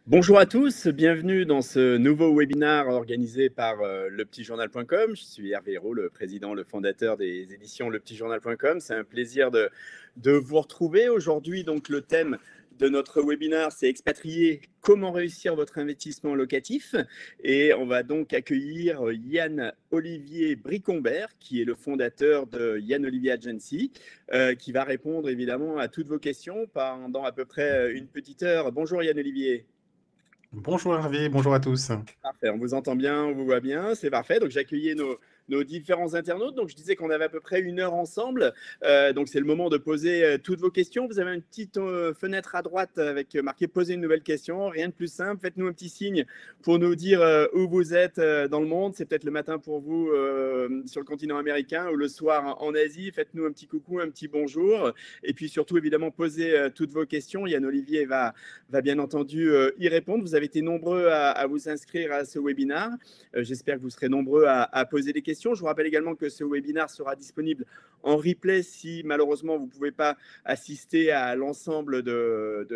Bonjour à tous, bienvenue dans ce nouveau webinaire organisé par lepetitjournal.com. Je suis Hervé Hérault, le président, le fondateur des éditions lepetitjournal.com. C'est un plaisir de vous retrouver aujourd'hui. Donc, le thème de notre webinaire, c'est expatrier, comment réussir votre investissement locatif. Et on va donc accueillir Yann-Olivier Bricombert, qui est le fondateur de Yann-Olivier Agency, qui va répondre évidemment à toutes vos questions pendant à peu près une petite heure. Bonjour Yann-Olivier. Bonjour Hervé, bonjour à tous. Parfait, on vous entend bien, on vous voit bien, c'est parfait. Donc j'accueillais nos différents internautes. Donc je disais qu'on avait à peu près une heure ensemble. Donc c'est le moment de poser toutes vos questions. Vous avez une petite fenêtre à droite avec marqué poser une nouvelle question. Rien de plus simple. Faites-nous un petit signe pour nous dire où vous êtes dans le monde. C'est peut-être le matin pour vous sur le continent américain ou le soir en Asie. Faites-nous un petit coucou, un petit bonjour. Et puis surtout évidemment posez toutes vos questions. Yann Olivier va bien entendu y répondre. Vous avez été nombreux à vous inscrire à ce webinaire. J'espère que vous serez nombreux à poser des questions. Je vous rappelle également que ce webinaire sera disponible en replay si malheureusement vous ne pouvez pas assister à l'ensemble de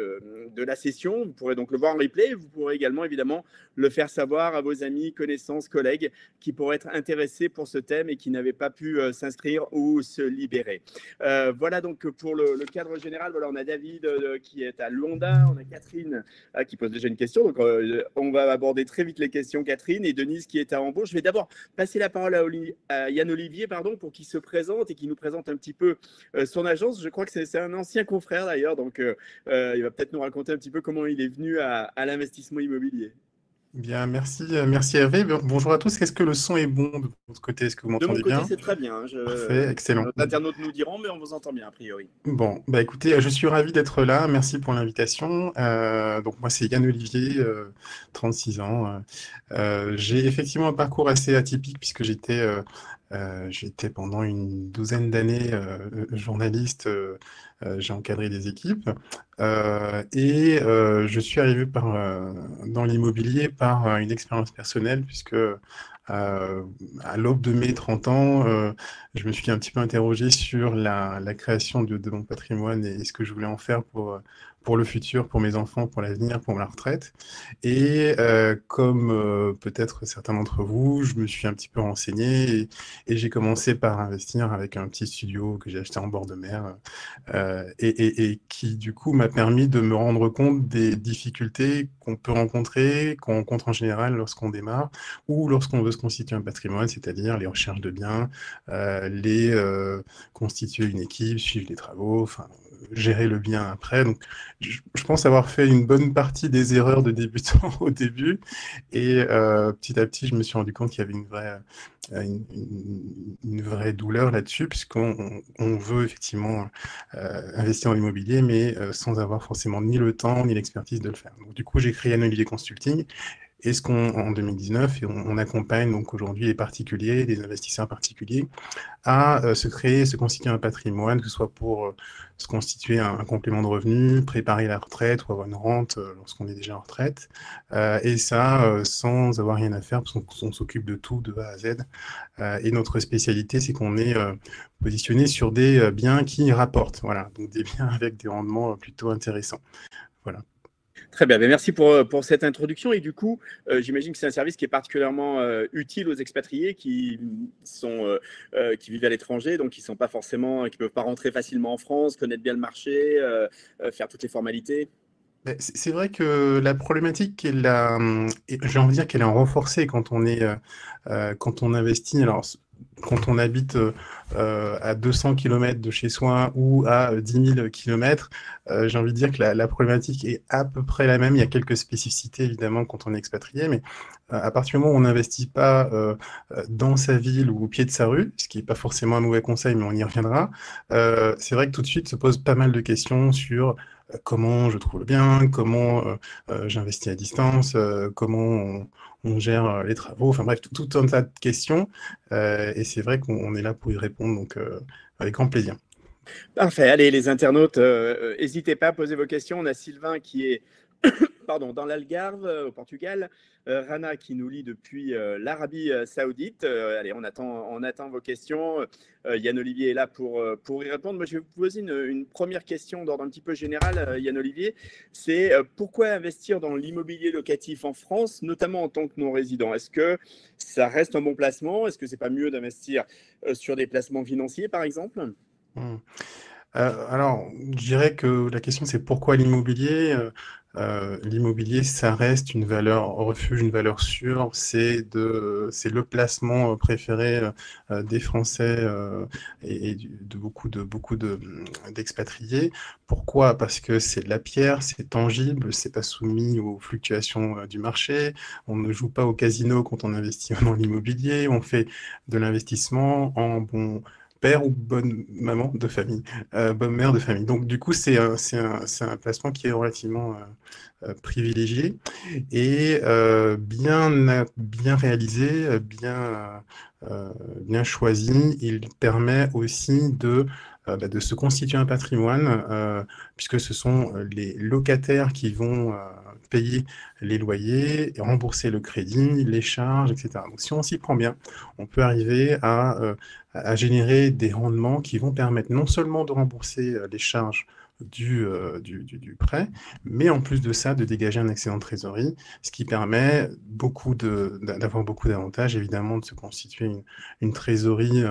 la session. Vous pourrez donc le voir en replay. Vous pourrez également évidemment le faire savoir à vos amis, connaissances, collègues qui pourraient être intéressés pour ce thème et qui n'avaient pas pu s'inscrire ou se libérer. Voilà donc pour le cadre général. Voilà, on a David qui est à Londres, on a Catherine qui pose déjà une question. Donc, on va aborder très vite les questions, Catherine, et Denise qui est à Hambourg. Je vais d'abord passer la parole à Yann Olivier, pardon, pour qu'il se présente et qu'il nous présente un petit peu son agence. Je crois que c'est un ancien confrère d'ailleurs, donc il va peut-être nous raconter un petit peu comment il est venu à l'investissement immobilier. Bien, merci Hervé. Bonjour à tous. Est-ce que le son est bon de votre côté? Est-ce que vous De mon m'entendez côté, bien? c'est très bien. Parfait, excellent. Nos internautes nous diront, mais on vous entend bien a priori. Bon, bah écoutez, je suis ravi d'être là. Merci pour l'invitation. Donc moi, c'est Yann Olivier, 36 ans. J'ai effectivement un parcours assez atypique puisque j'étais pendant une douzaine d'années journaliste. J'ai encadré des équipes et je suis arrivé dans l'immobilier par une expérience personnelle puisque à l'aube de mes 30 ans, je me suis un petit peu interrogé sur la création de mon patrimoine et ce que je voulais en faire pour le futur, pour mes enfants, pour l'avenir, pour la retraite. Et comme peut-être certains d'entre vous, je me suis un petit peu renseigné et j'ai commencé par investir avec un petit studio que j'ai acheté en bord de mer et qui du coup m'a permis de me rendre compte des difficultés qu'on peut rencontrer, qu'on rencontre en général lorsqu'on démarre ou lorsqu'on veut se constituer un patrimoine, c'est-à-dire les recherches de biens, constituer une équipe, suivre les travaux, enfin gérer le bien après. Donc, je pense avoir fait une bonne partie des erreurs de débutant au début. Et petit à petit, je me suis rendu compte qu'il y avait une vraie douleur là-dessus, puisqu'on veut effectivement investir en immobilier, mais sans avoir forcément ni le temps ni l'expertise de le faire. Donc, du coup, j'ai créé un immobilier consulting en 2019 et on accompagne donc aujourd'hui les particuliers, les investisseurs particuliers à se constituer un patrimoine, que ce soit pour se constituer un complément de revenu, préparer la retraite ou avoir une rente lorsqu'on est déjà en retraite. Et ça, sans avoir rien à faire, parce qu'on s'occupe de tout de A à Z. Et notre spécialité, c'est qu'on est positionné sur des biens qui rapportent. Voilà, donc des biens avec des rendements plutôt intéressants. Voilà. Très bien, ben merci pour cette introduction. Et du coup, j'imagine que c'est un service qui est particulièrement utile aux expatriés qui vivent à l'étranger, donc qui sont pas forcément, qui peuvent pas rentrer facilement en France, connaître bien le marché, faire toutes les formalités. C'est vrai que la problématique, j'ai envie de dire qu'elle est renforcée quand on investit. Alors, quand on habite à 200 km de chez soi ou à 10 000 km, j'ai envie de dire que la problématique est à peu près la même. Il y a quelques spécificités, évidemment, quand on est expatrié, mais à partir du moment où on n'investit pas dans sa ville ou au pied de sa rue, ce qui n'est pas forcément un mauvais conseil, mais on y reviendra, c'est vrai que tout de suite se posent pas mal de questions sur comment je trouve le bien, comment j'investis à distance, comment on gère les travaux, enfin bref, tout un tas de questions. Et c'est vrai qu'on est là pour y répondre, donc avec grand plaisir. Parfait. Allez, les internautes, n'hésitez pas à poser vos questions. On a Sylvain qui est pardon, dans l'Algarve, au Portugal. Rana qui nous lit depuis l'Arabie Saoudite. Allez, on attend vos questions. Yann Olivier est là pour y répondre. Moi, je vais vous poser une première question d'ordre un petit peu général, Yann Olivier. C'est pourquoi investir dans l'immobilier locatif en France, notamment en tant que non-résident? Est-ce que ça reste un bon placement? Est-ce que c'est pas mieux d'investir sur des placements financiers, par exemple? Hmm. Alors, je dirais que la question, c'est pourquoi l'immobilier? L'immobilier, ça reste une valeur refuge, une valeur sûre. C'est le placement préféré des Français et de d'expatriés. Pourquoi? Parce que c'est de la pierre, c'est tangible, c'est pas soumis aux fluctuations du marché. On ne joue pas au casino quand on investit dans l'immobilier. On fait de l'investissement en bon père ou bonne maman de famille, bonne mère de famille. Donc, du coup, c'est un placement qui est relativement privilégié et bien réalisé, bien choisi. Il permet aussi de se constituer un patrimoine, puisque ce sont les locataires qui vont payer les loyers, et rembourser le crédit, les charges, etc. Donc, si on s'y prend bien, on peut arriver à générer des rendements qui vont permettre non seulement de rembourser les charges du prêt, mais en plus de ça, de dégager un excédent de trésorerie, ce qui permet d'avoir beaucoup d'avantages, évidemment, de se constituer une trésorerie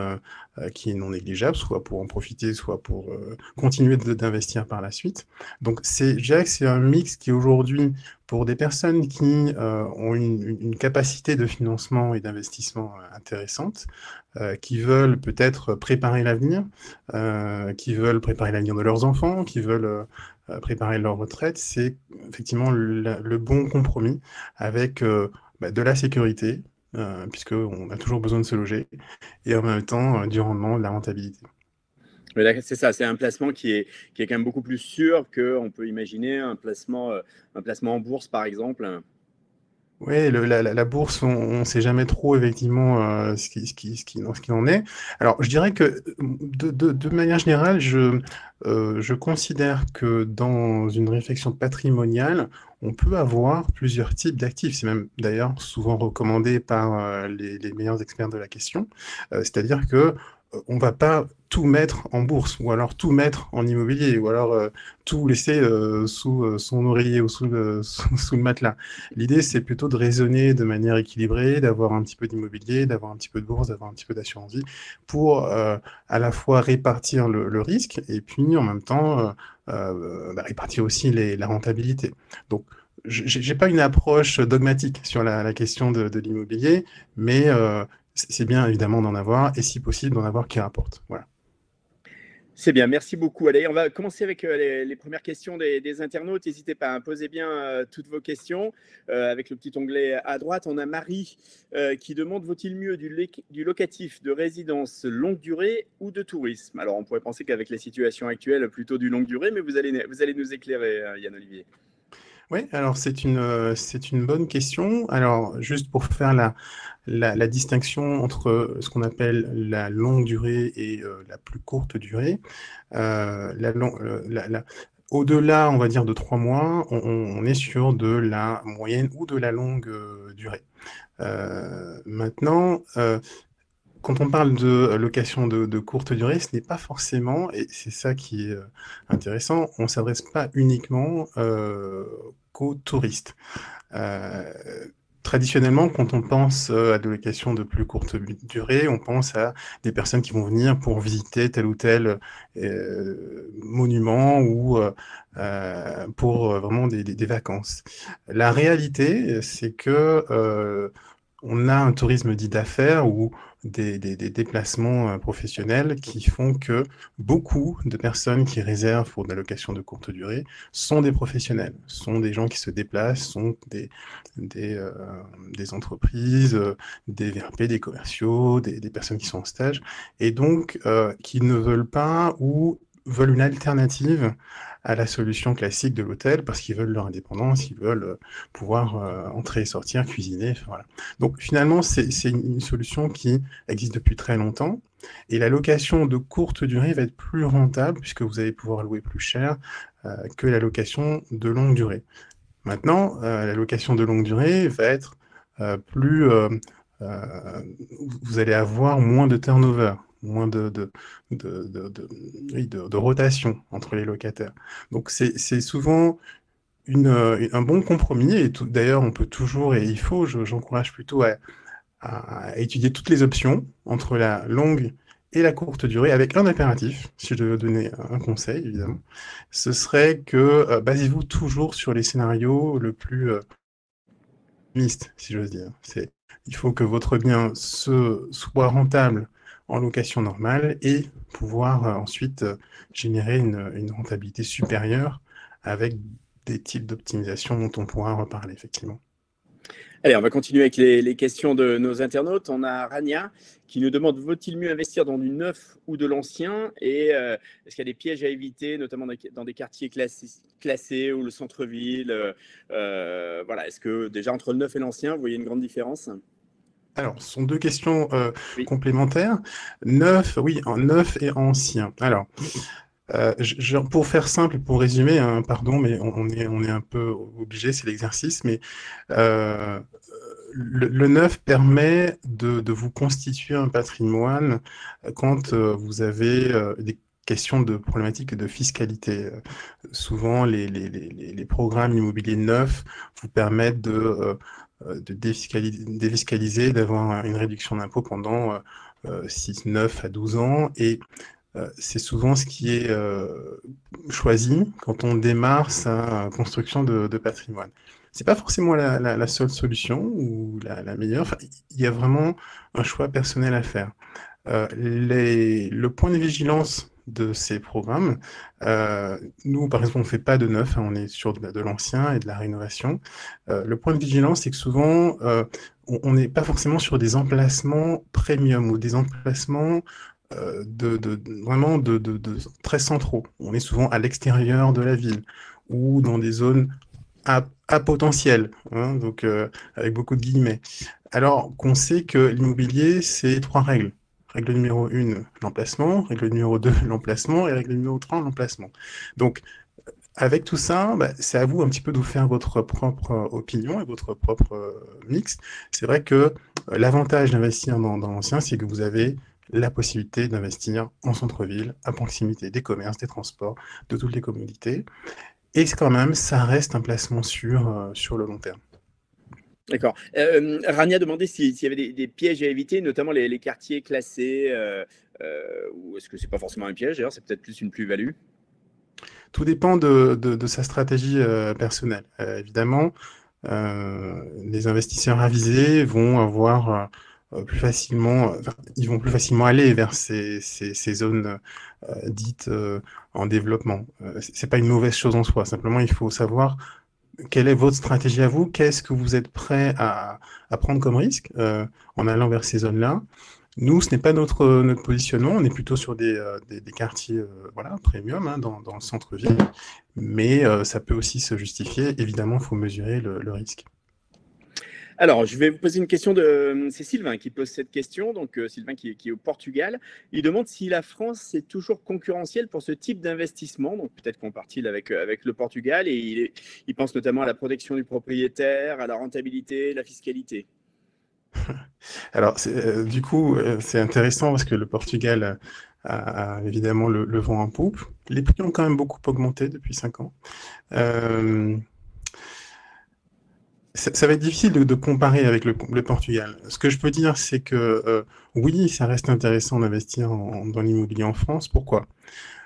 qui est non négligeable, soit pour en profiter, soit pour continuer d'investir par la suite. Donc, je dirais que c'est un mix qui aujourd'hui, pour des personnes qui ont une capacité de financement et d'investissement intéressante, qui veulent peut-être préparer l'avenir, qui veulent préparer l'avenir de leurs enfants, qui veulent préparer leur retraite, c'est effectivement le bon compromis avec de la sécurité, puisqu'on a toujours besoin de se loger, et en même temps du rendement, de la rentabilité. C'est ça, c'est un placement qui est quand même beaucoup plus sûr qu'on peut imaginer un placement en bourse, par exemple. Oui, la bourse, on ne sait jamais trop effectivement ce qu'il en est. Alors, je dirais que de manière générale, je considère que dans une réflexion patrimoniale, on peut avoir plusieurs types d'actifs. C'est même d'ailleurs souvent recommandé par les meilleurs experts de la question. C'est-à-dire que on va pas tout mettre en bourse, ou alors tout mettre en immobilier, ou alors tout laisser sous son oreiller ou sous le matelas. L'idée, c'est plutôt de raisonner de manière équilibrée, d'avoir un petit peu d'immobilier, d'avoir un petit peu de bourse, d'avoir un petit peu d'assurance vie, pour à la fois répartir le risque, et puis en même temps répartir aussi la rentabilité. Donc, je n'ai pas une approche dogmatique sur la question de l'immobilier, mais c'est bien évidemment d'en avoir, et si possible d'en avoir qui rapporte. Voilà. C'est bien, merci beaucoup. Allez, on va commencer avec les premières questions des internautes. N'hésitez pas à poser bien toutes vos questions. Avec le petit onglet à droite, on a Marie qui demande: vaut-il mieux du locatif de résidence longue durée ou de tourisme? Alors, on pourrait penser qu'avec les situations actuelles, plutôt du longue durée, mais vous allez nous éclairer, Yann Olivier. Oui, alors c'est une bonne question. Alors, juste pour faire la distinction entre ce qu'on appelle la longue durée et la plus courte durée, au-delà, on va dire, de 3 mois, on est sur de la moyenne ou de la longue durée. Maintenant, quand on parle de location de courte durée, ce n'est pas forcément, et c'est ça qui est intéressant, on ne s'adresse pas uniquement qu'aux touristes. Traditionnellement, quand on pense à des locations de plus courte durée, on pense à des personnes qui vont venir pour visiter tel ou tel monument, ou pour vraiment des vacances. La réalité, c'est que on a un tourisme dit d'affaires, ou des déplacements professionnels, qui font que beaucoup de personnes qui réservent pour de la location de courte durée sont des professionnels, sont des gens qui se déplacent, sont des entreprises, des VRP, des commerciaux, des personnes qui sont en stage, et donc qui ne veulent pas, ou veulent une alternative à la solution classique de l'hôtel, parce qu'ils veulent leur indépendance, ils veulent pouvoir entrer et sortir, cuisiner, voilà. Donc finalement, c'est une solution qui existe depuis très longtemps, et la location de courte durée va être plus rentable, puisque vous allez pouvoir louer plus cher que la location de longue durée. Maintenant, la location de longue durée va être plus... euh, vous allez avoir moins de turnover, moins oui, de rotation entre les locataires. Donc c'est souvent un bon compromis, et d'ailleurs on peut toujours, et il faut, j'encourage plutôt à étudier toutes les options entre la longue et la courte durée, avec un impératif, si je devais donner un conseil, évidemment, ce serait que basez-vous toujours sur les scénarios le plus optimistes, si j'ose dire. Il faut que votre bien soit rentable en location normale et pouvoir ensuite générer une rentabilité supérieure avec des types d'optimisation dont on pourra reparler, effectivement. Allez, on va continuer avec les questions de nos internautes. On a Rania qui nous demande, vaut-il mieux investir dans du neuf ou de l'ancien? Et est-ce qu'il y a des pièges à éviter, notamment dans des quartiers classés ou le centre-ville? Voilà, est-ce que déjà entre le neuf et l'ancien, vous voyez une grande différence? Alors, ce sont deux questions Oui. complémentaires. Neuf, oui, en neuf et ancien. Alors, pour faire simple, pour résumer, hein, pardon, mais on est un peu obligé, c'est l'exercice, mais euh, le neuf permet de vous constituer un patrimoine quand vous avez des questions de problématiques de fiscalité. Souvent, les programmes immobiliers neufs vous permettent de défiscaliser, d'avoir une réduction d'impôt pendant 6, 9 à 12 ans. Et c'est souvent ce qui est choisi quand on démarre sa construction de patrimoine. C'est pas forcément la seule solution ou la meilleure. Enfin, il y a vraiment un choix personnel à faire. Le point de vigilance de ces programmes, nous, par exemple, on ne fait pas de neuf, hein, on est sur de l'ancien et de la rénovation. Le point de vigilance, c'est que souvent, on n'est pas forcément sur des emplacements premium ou des emplacements vraiment très centraux. On est souvent à l'extérieur de la ville ou dans des zones à potentiel, hein, donc avec beaucoup de guillemets. Alors qu'on sait que l'immobilier, c'est 3 règles. Règle numéro 1, l'emplacement. Règle numéro 2, l'emplacement. Et règle numéro 3, l'emplacement. Donc, avec tout ça, bah, c'est à vous un petit peu de vous faire votre propre opinion et votre propre mix. C'est vrai que l'avantage d'investir dans l'ancien, c'est que vous avez la possibilité d'investir en centre-ville, à proximité des commerces, des transports, de toutes les commodités. Et quand même, ça reste un placement sûr sur le long terme. D'accord. Rania demandait s'il y avait des pièges à éviter, notamment les quartiers classés, ou est-ce que c'est pas forcément un piège, d'ailleurs, c'est peut-être plus une plus-value? Tout dépend de sa stratégie personnelle. Évidemment, les investisseurs avisés vont avoir plus facilement, ils vont plus facilement aller vers ces zones dites en développement. C'est pas une mauvaise chose en soi. Simplement, il faut savoir quelle est votre stratégie à vous, qu'est-ce que vous êtes prêt à prendre comme risque en allant vers ces zones-là. Nous, ce n'est pas notre positionnement, on est plutôt sur des quartiers voilà, premium hein, dans le centre-ville, mais ça peut aussi se justifier. Évidemment, il faut mesurer le risque. Alors, je vais vous poser une question c'est Sylvain qui pose cette question, donc Sylvain qui est au Portugal. Il demande si la France est toujours concurrentielle pour ce type d'investissement. Donc, peut-être compare-t-il avec le Portugal et il pense notamment à la protection du propriétaire, à la rentabilité, la fiscalité. Alors, du coup, c'est intéressant parce que le Portugal a évidemment le vent en poupe. Les prix ont quand même beaucoup augmenté depuis 5 ans. Ça va être difficile de comparer avec le Portugal. Ce que je peux dire, c'est que oui, ça reste intéressant d'investir dans l'immobilier en France. Pourquoi?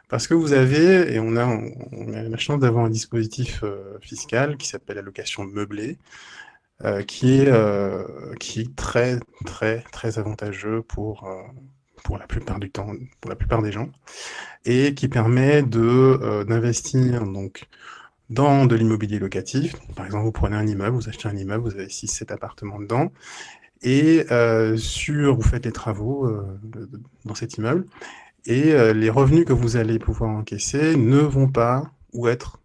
Parce que vous avez, et on a la chance d'avoir un dispositif fiscal qui s'appelle la location meublée, qui est très, très, très avantageux pour la plupart du temps, pour la plupart des gens, et qui permet d'investir donc dans de l'immobilier locatif. Par exemple, vous prenez un immeuble, vous achetez un immeuble, vous avez 6-7 appartements dedans, et vous faites les travaux dans cet immeuble, et les revenus que vous allez pouvoir encaisser ne vont pas, ou être,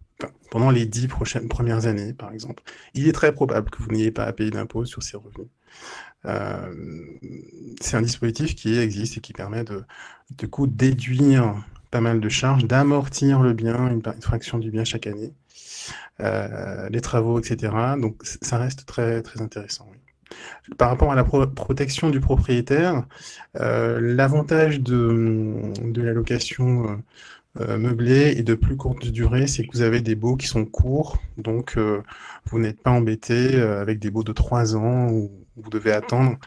pendant les 10 premières années, par exemple, il est très probable que vous n'ayez pas à payer d'impôt sur ces revenus. C'est un dispositif qui existe et qui permet de coup déduire pas mal de charges, d'amortir le bien, une fraction du bien chaque année, les travaux, etc. Donc ça reste très, très intéressant. Oui. Par rapport à la protection du propriétaire, l'avantage de la location meublée et de plus courte durée, c'est que vous avez des baux qui sont courts, donc vous n'êtes pas embêté avec des baux de 3 ans où vous devez attendre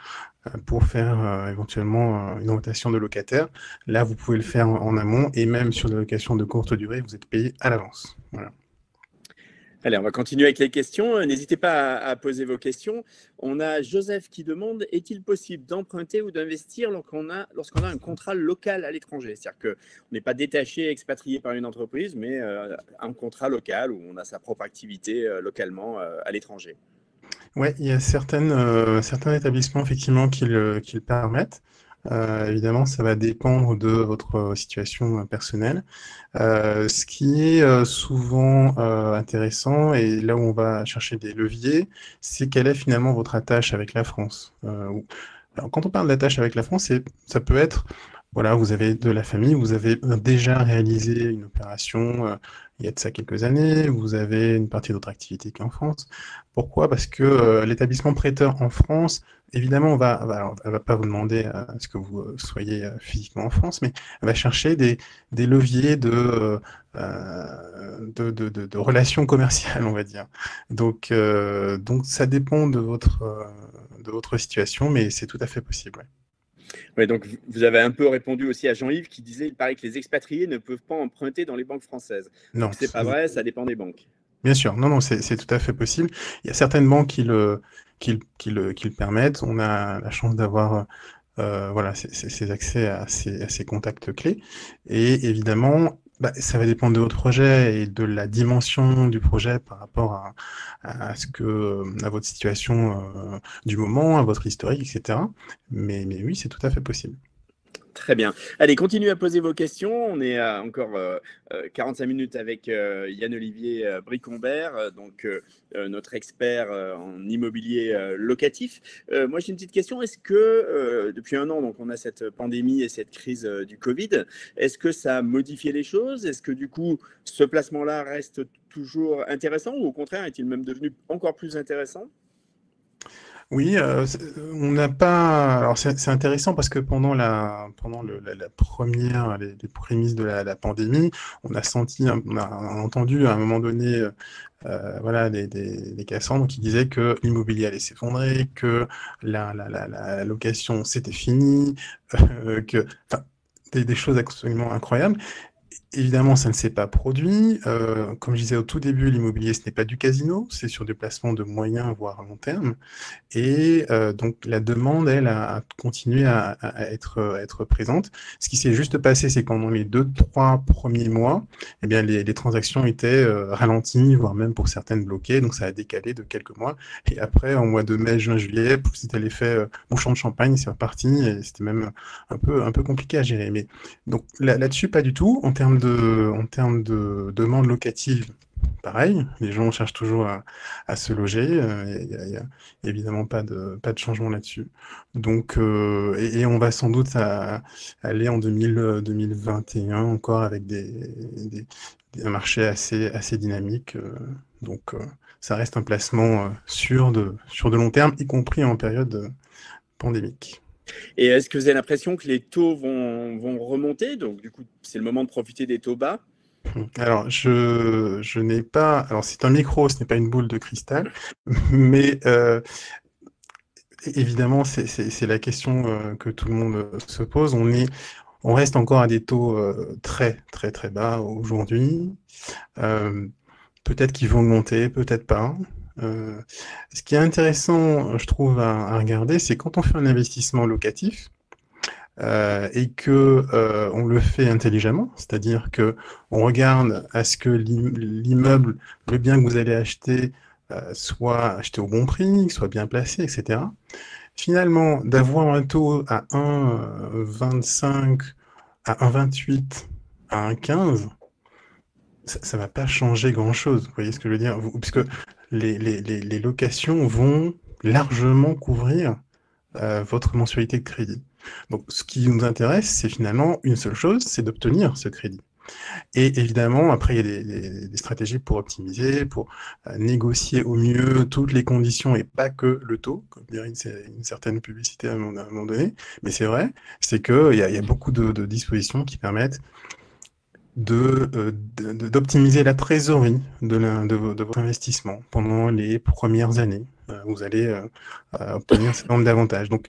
pour faire éventuellement une rotation de locataire. Là, vous pouvez le faire en amont et même sur des locations de courte durée, vous êtes payé à l'avance. Voilà. Allez, on va continuer avec les questions. N'hésitez pas à poser vos questions. On a Joseph qui demande, est-il possible d'emprunter ou d'investir lorsqu'on a un contrat local à l'étranger? C'est-à-dire qu'on n'est pas détaché, expatrié par une entreprise, mais un contrat local où on a sa propre activité localement à l'étranger. Ouais, il y a certains établissements effectivement qui le permettent. Évidemment, ça va dépendre de votre situation personnelle. Ce qui est souvent intéressant et là où on va chercher des leviers, c'est quelle est finalement votre attache avec la France. Alors, quand on parle d'attache avec la France, ça peut être, voilà, vous avez de la famille, vous avez déjà réalisé une opération il y a de ça quelques années, vous avez une partie de votre activité qui est en France. Pourquoi? Parce que l'établissement prêteur en France, évidemment, elle va pas vous demander à ce que vous soyez physiquement en France, mais elle va chercher des leviers de relations commerciales, on va dire. Donc ça dépend de votre situation, mais c'est tout à fait possible. Ouais. Oui, donc vous avez un peu répondu aussi à Jean-Yves qui disait il paraît que les expatriés ne peuvent pas emprunter dans les banques françaises. Non, Donc c'est pas vrai, ça dépend des banques. Bien sûr, non, c'est tout à fait possible. Il y a certaines banques qui le permettent. On a la chance d'avoir voilà, ces accès à ces contacts clés. Et évidemment, ça va dépendre de votre projet et de la dimension du projet par rapport à votre situation du moment, à votre historique, etc. Mais oui, c'est tout à fait possible. Très bien. Allez, continuez à poser vos questions. On est à encore 45 minutes avec Yann-Olivier Bricombert, notre expert en immobilier locatif. Moi, j'ai une petite question. Est-ce que depuis un an, donc, on a cette pandémie et cette crise du Covid, est-ce que ça a modifié les choses? Est-ce que du coup, ce placement-là reste toujours intéressant ou au contraire, est-il même devenu encore plus intéressant? Oui, on n'a pas. Alors c'est intéressant parce que pendant la première, les prémices de la pandémie, on a entendu à un moment donné, voilà, des Cassandres qui disaient que l'immobilier allait s'effondrer, que la location c'était fini, enfin, des choses absolument incroyables. Évidemment, ça ne s'est pas produit. Comme je disais au tout début, l'immobilier, ce n'est pas du casino, c'est sur des placements de moyen, voire long terme. Et donc, la demande, elle, a continué à être présente. Ce qui s'est juste passé, c'est que pendant les 2-3 premiers mois, eh bien, les transactions étaient ralenties, voire même pour certaines bloquées. Donc, ça a décalé de quelques mois. Et après, en mois de mai, juin, juillet, c'était l'effet bouchon de champagne, c'est reparti. Et c'était même un peu compliqué à gérer. Mais donc, là-dessus, pas du tout. En termes de demande locative, pareil, les gens cherchent toujours à se loger. Il y a évidemment pas de changement là-dessus. Donc, et on va sans doute aller en 2021 encore avec un marché assez dynamique. Donc, ça reste un placement sûr de long terme, y compris en période pandémique. Et est-ce que vous avez l'impression que les taux vont remonter? Donc, du coup, c'est le moment de profiter des taux bas? Alors, je n'ai pas. Alors, c'est un micro, ce n'est pas une boule de cristal, mais évidemment, c'est la question que tout le monde se pose. On reste encore à des taux très, très, très bas aujourd'hui. Peut-être qu'ils vont augmenter, peut-être pas. Ce qui est intéressant, je trouve, à regarder, c'est quand on fait un investissement locatif, et que on le fait intelligemment, c'est-à-dire que on regarde à ce que l'immeuble, le bien que vous allez acheter, soit acheté au bon prix, soit bien placé, etc. Finalement, d'avoir un taux à 1,25, à 1,28, à 1,15, ça va pas changer grand-chose. Vous voyez ce que je veux dire? Puisque les locations vont largement couvrir votre mensualité de crédit. Donc, ce qui nous intéresse, c'est finalement une seule chose, c'est d'obtenir ce crédit. Et évidemment, après, il y a des stratégies pour optimiser, pour négocier au mieux toutes les conditions et pas que le taux, comme dirait une certaine publicité à un moment donné. Mais c'est vrai, c'est qu'il y a beaucoup de dispositions qui permettent d'optimiser la trésorerie de votre investissement pendant les premières années. Vous allez obtenir un certain nombre d'avantages. Donc,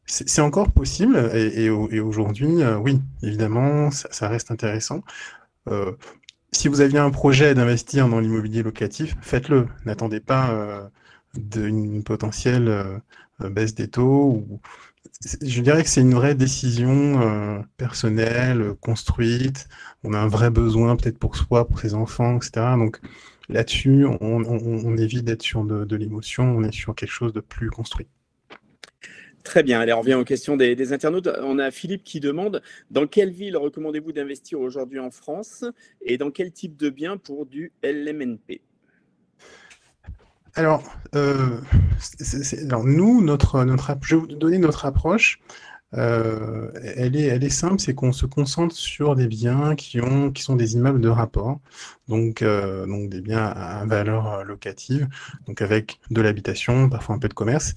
c'est encore possible et aujourd'hui, oui, évidemment, ça reste intéressant. Si vous aviez un projet d'investir dans l'immobilier locatif, faites-le. N'attendez pas d'une potentielle baisse des taux. Je dirais que c'est une vraie décision personnelle, construite. On a un vrai besoin peut-être pour soi, pour ses enfants, etc. Donc là-dessus, on évite d'être sur de l'émotion, on est sur quelque chose de plus construit. Très bien. Allez, on revient aux questions des internautes. On a Philippe qui demande dans quelle ville recommandez-vous d'investir aujourd'hui en France et dans quel type de bien pour du LMNP? Alors, alors nous, je vais vous donner notre approche. Elle est simple, c'est qu'on se concentre sur des biens qui sont des immeubles de rapport, donc des biens à valeur locative, donc avec de l'habitation, parfois un peu de commerce.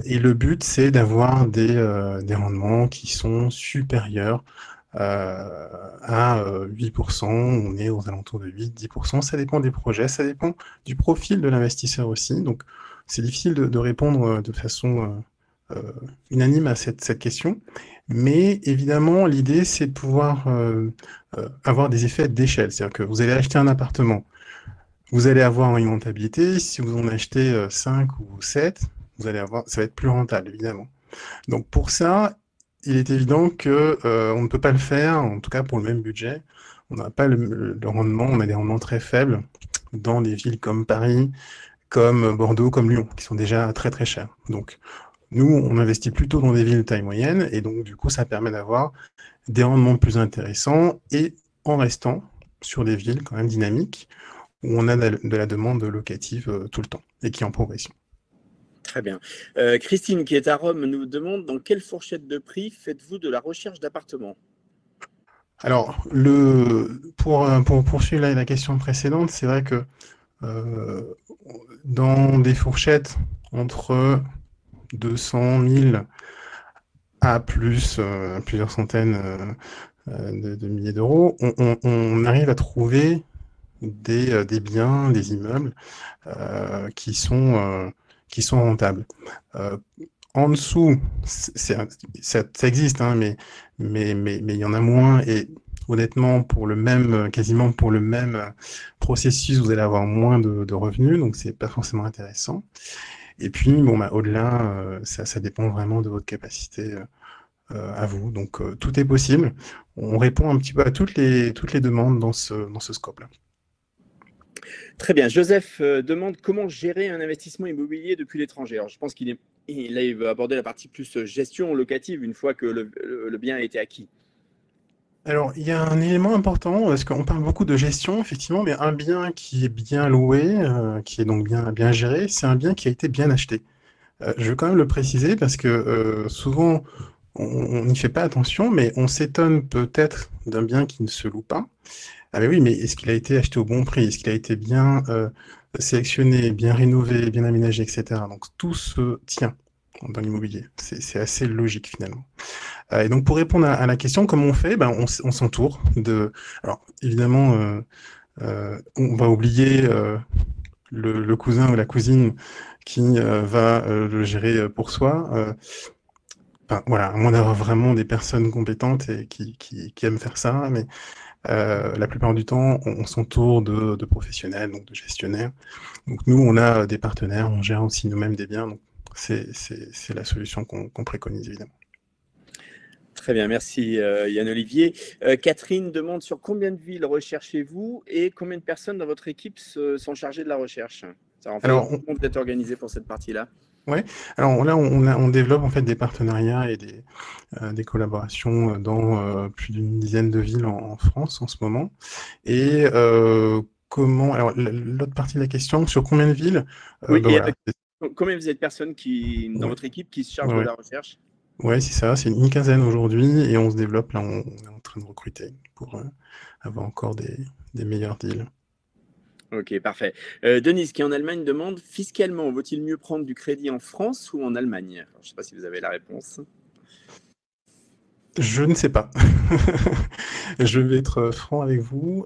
Et le but, c'est d'avoir des rendements qui sont supérieurs à 8%. On est aux alentours de 8-10%. Ça dépend des projets, ça dépend du profil de l'investisseur aussi. Donc, c'est difficile de répondre de façon unanime à cette question. Mais évidemment, l'idée, c'est de pouvoir avoir des effets d'échelle. C'est-à-dire que vous allez acheter un appartement, vous allez avoir une rentabilité. Si vous en achetez 5 ou 7, ça va être plus rentable, évidemment. Donc pour ça, il est évident que on ne peut pas le faire, en tout cas pour le même budget. On n'a pas le rendement, on a des rendements très faibles dans des villes comme Paris, comme Bordeaux, comme Lyon, qui sont déjà très très chers. Donc nous, on investit plutôt dans des villes de taille moyenne, et donc du coup, ça permet d'avoir des rendements plus intéressants, et en restant sur des villes quand même dynamiques, où on a de la demande locative tout le temps, et qui est en progression. Très bien. Christine, qui est à Rome, nous demande dans quelle fourchette de prix faites-vous de la recherche d'appartements? Alors, pour poursuivre la question précédente, c'est vrai que dans des fourchettes entre 200 000 à plus plusieurs centaines de milliers d'euros, on arrive à trouver des biens, des immeubles qui sont rentables. En dessous, ça existe, hein, mais il y en a moins. Et honnêtement, quasiment pour le même processus, vous allez avoir moins de revenus, donc c'est pas forcément intéressant. Et puis, bon, au-delà, ça dépend vraiment de votre capacité à vous. Donc, tout est possible. On répond un petit peu à toutes les demandes dans ce scope-là. Très bien. Joseph demande comment gérer un investissement immobilier depuis l'étranger. Alors, je pense qu'il veut aborder la partie plus gestion locative une fois que le bien a été acquis. Alors, il y a un élément important, parce qu'on parle beaucoup de gestion, effectivement, mais un bien qui est bien loué, qui est donc bien géré, c'est un bien qui a été bien acheté. Je veux quand même le préciser parce que souvent, on n'y fait pas attention, mais on s'étonne peut-être d'un bien qui ne se loue pas. Ah mais oui, mais est-ce qu'il a été acheté au bon prix? Est-ce qu'il a été bien sélectionné, bien rénové, bien aménagé, etc. Donc tout se tient dans l'immobilier. C'est assez logique finalement. Et donc pour répondre à la question, comment on fait? On s'entoure de... Alors évidemment, on va oublier le cousin ou la cousine qui va le gérer pour soi. Voilà, à moins d'avoir vraiment des personnes compétentes et qui aiment faire ça, mais la plupart du temps, on s'entoure de professionnels, donc de gestionnaires. Donc nous, on a des partenaires, on gère aussi nous-mêmes des biens, donc c'est la solution qu'on préconise évidemment. Très bien, merci Yann-Olivier. Catherine demande sur combien de villes recherchez-vous et combien de personnes dans votre équipe sont chargées de la recherche? Ça en fait comment vous êtes organisé pour cette partie-là? Ouais, alors là, on développe en fait des partenariats et des collaborations dans plus d'une dizaine de villes en France en ce moment. Et comment, alors l'autre partie de la question, sur combien de villes? Oui, et Voilà. combien vous êtes de personnes dans votre équipe qui se chargent de la recherche? Ouais, c'est ça, c'est une quinzaine aujourd'hui et on se développe. Là, on est en train de recruter pour avoir encore des meilleurs deals. Ok, parfait. Denise, qui est en Allemagne, demande fiscalement, vaut-il mieux prendre du crédit en France ou en Allemagne? Alors, je ne sais pas si vous avez la réponse. Je ne sais pas. Je vais être franc avec vous.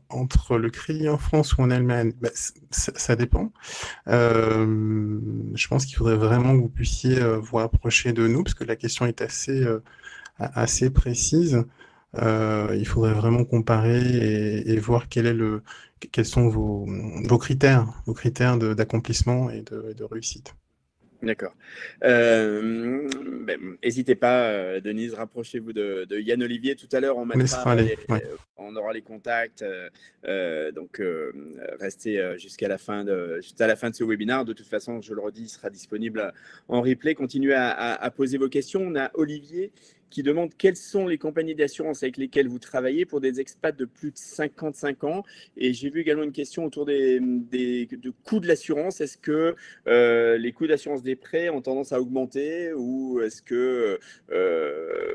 Entre le crédit en France ou en Allemagne, bah, ça dépend. Je pense qu'il faudrait vraiment que vous puissiez vous rapprocher de nous, parce que la question est assez précise. Il faudrait vraiment comparer et voir quels sont vos critères d'accomplissement et de réussite. D'accord. N'hésitez pas, Denise, rapprochez-vous de Yann Olivier. Tout à l'heure, On laissera aller. Ouais. on aura les contacts. Restez jusqu'à la fin de ce webinaire. De toute façon, je le redis, il sera disponible en replay. Continuez à poser vos questions. On a Olivier qui demande quelles sont les compagnies d'assurance avec lesquelles vous travaillez pour des expats de plus de 55 ans. Et j'ai vu également une question autour de coûts de l'assurance. Est-ce que les coûts d'assurance des prêts ont tendance à augmenter ou est-ce que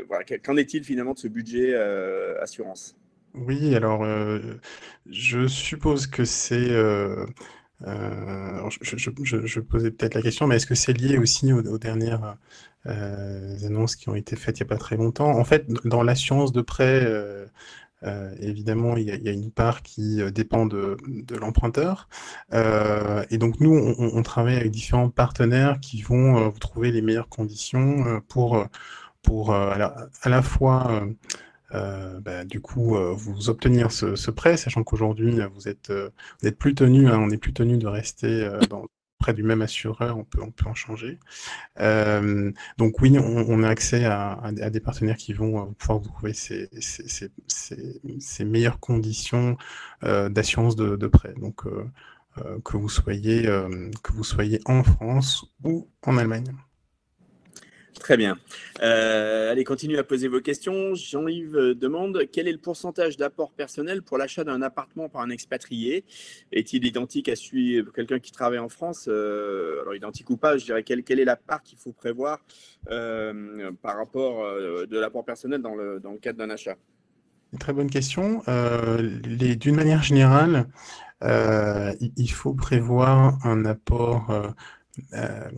voilà, qu'en est-il finalement de ce budget assurance? Oui, alors je suppose que c'est. Alors, je posais peut-être la question, mais est-ce que c'est lié aussi aux dernières annonces qui ont été faites il n'y a pas très longtemps? En fait, dans l'assurance de prêt, évidemment, il y a une part qui dépend de l'emprunteur. Et donc, nous, on travaille avec différents partenaires qui vont vous trouver les meilleures conditions pour à la fois bah, du coup, vous obtenir ce prêt, sachant qu'aujourd'hui, vous êtes plus tenu, hein, on n'est plus tenu de rester près du même assureur, on peut en changer. Donc oui, on a accès à des partenaires qui vont pouvoir vous trouver ces meilleures conditions d'assurance de prêt. Donc que vous soyez en France ou en Allemagne. Très bien. Allez, continuez à poser vos questions. Jean-Yves demande quel est le pourcentage d'apport personnel pour l'achat d'un appartement par un expatrié? Est-il identique à celui de quelqu'un qui travaille en France? Alors, identique ou pas, je dirais quelle est la part qu'il faut prévoir par rapport de l'apport personnel dans le cadre d'un achat? Une très bonne question. D'une manière générale, il faut prévoir un apport euh,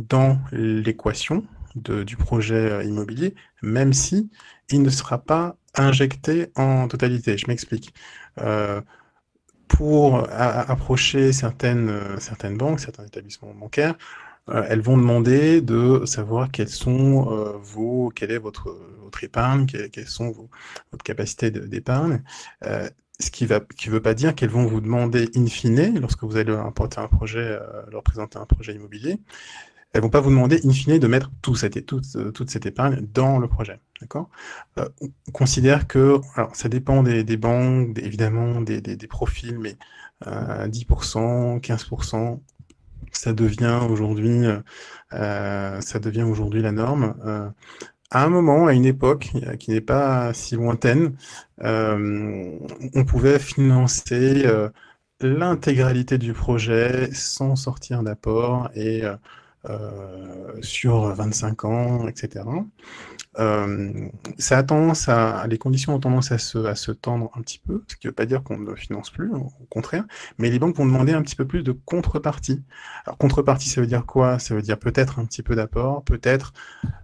dans l'équation du projet immobilier, même si il ne sera pas injecté en totalité. Je m'explique. Euh, pour approcher certaines banques, certains établissements bancaires, elles vont demander de savoir quelle est votre épargne, quelles sont votre capacité d'épargne. Ce qui veut pas dire qu'elles vont vous demander in fine, lorsque vous allez leur présenter un projet immobilier, elles vont pas vous demander in fine de mettre toute cette épargne dans le projet. D'accord? On considère que, alors ça dépend des banques, évidemment des profils, mais 10%, 15%, ça devient aujourd'hui la norme. À un moment, à une époque qui n'est pas si lointaine, on pouvait financer l'intégralité du projet sans sortir d'apport et sur 25 ans, etc. Ça a tendance les conditions ont tendance à se tendre un petit peu, ce qui ne veut pas dire qu'on ne finance plus, au contraire, mais les banques vont demander un petit peu plus de contrepartie. Alors, contrepartie, ça veut dire quoi? Ça veut dire peut-être un petit peu d'apport, peut-être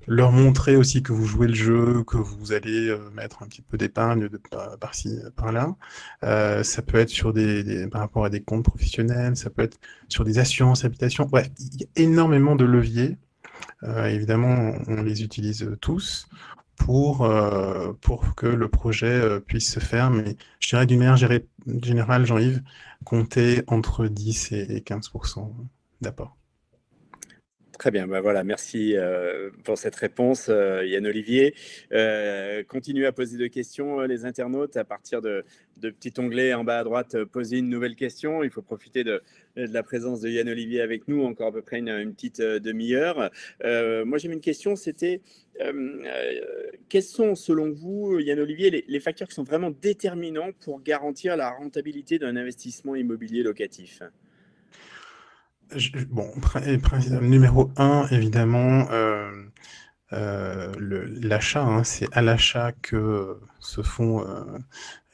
leur montrer aussi que vous jouez le jeu, que vous allez mettre un petit peu d'épargne par-ci, par-là. Ça peut être par rapport à des comptes professionnels, ça peut être sur des assurances habitation. Bref, il y a énormément de leviers. Évidemment, on les utilise tous pour que le projet puisse se faire, mais je dirais d'une manière générale, Jean-Yves, compter entre 10 et 15% d'apport. Très bien, bah voilà, merci pour cette réponse, Yann Olivier. Continuez à poser des questions, les internautes, à partir de petits onglets en bas à droite, poser une nouvelle question. Il faut profiter de la présence de Yann Olivier avec nous, encore à peu près une petite demi-heure. Moi, j'ai une question, c'était quels sont, selon vous, Yann Olivier, les facteurs qui sont vraiment déterminants pour garantir la rentabilité d'un investissement immobilier locatif? Bon, numéro un, évidemment, l'achat, hein, c'est à l'achat que se font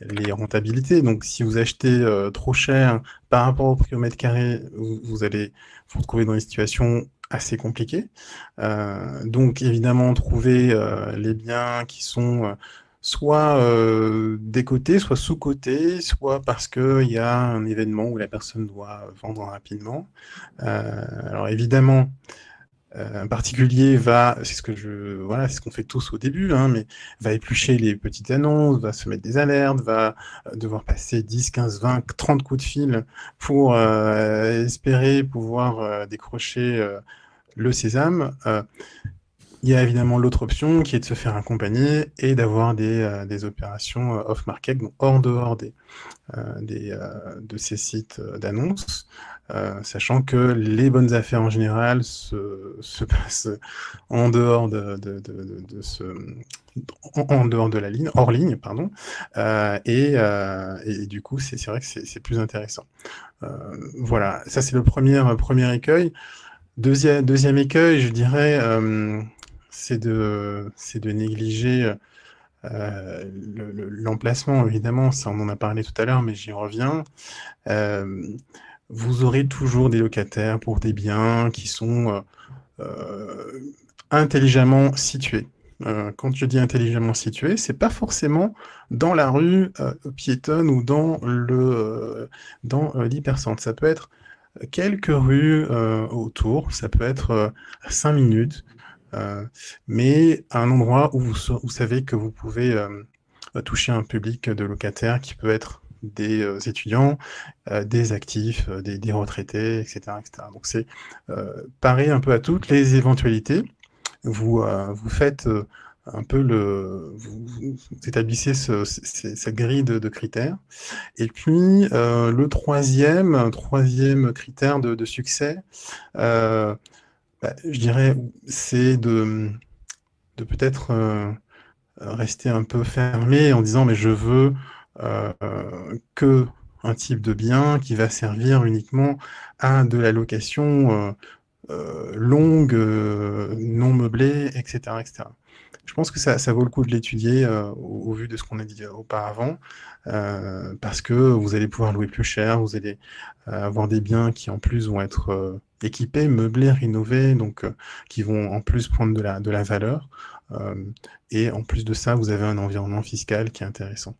les rentabilités. Donc, si vous achetez trop cher par rapport au prix au mètre carré, vous allez vous retrouver dans une situation assez compliquée. Donc, évidemment, trouver les biens qui sont soit décotés, soit sous-cotés, soit parce qu'il y a un événement où la personne doit vendre rapidement. Alors, évidemment, un particulier va, voilà, c'est ce qu'on fait tous au début, hein, mais va éplucher les petites annonces, va se mettre des alertes, va devoir passer 10, 15, 20, 30 coups de fil pour espérer pouvoir décrocher le sésame. Il y a évidemment l'autre option qui est de se faire accompagner et d'avoir des opérations off-market, donc hors dehors de ces sites d'annonces. Sachant que les bonnes affaires en général se passent en dehors en dehors de la ligne, hors ligne, pardon, et du coup, c'est vrai que c'est plus intéressant. Voilà, ça c'est le premier écueil. Deuxième écueil, je dirais, c'est de négliger l'emplacement, évidemment, ça on en a parlé tout à l'heure, mais j'y reviens. Vous aurez toujours des locataires pour des biens qui sont intelligemment situés. Quand je dis intelligemment situés, c'est pas forcément dans la rue piétonne ou dans l'hypercentre. Ça peut être quelques rues autour, ça peut être 5 minutes, mais à un endroit où vous savez que vous pouvez toucher un public de locataires qui peut être des étudiants, des actifs, des retraités, etc., etc. Donc c'est pareil un peu à toutes les éventualités. Vous faites un peu vous établissez cette grille de critères. Et puis le troisième critère de succès, je dirais, c'est de peut-être rester un peu fermé en disant mais je veux que un type de bien qui va servir uniquement à de la location longue, non meublée, etc., etc. Je pense que ça vaut le coup de l'étudier au vu de ce qu'on a dit auparavant, parce que vous allez pouvoir louer plus cher, vous allez avoir des biens qui en plus vont être équipés, meublés, rénovés, donc qui vont en plus prendre de la valeur. Et en plus de ça, vous avez un environnement fiscal qui est intéressant.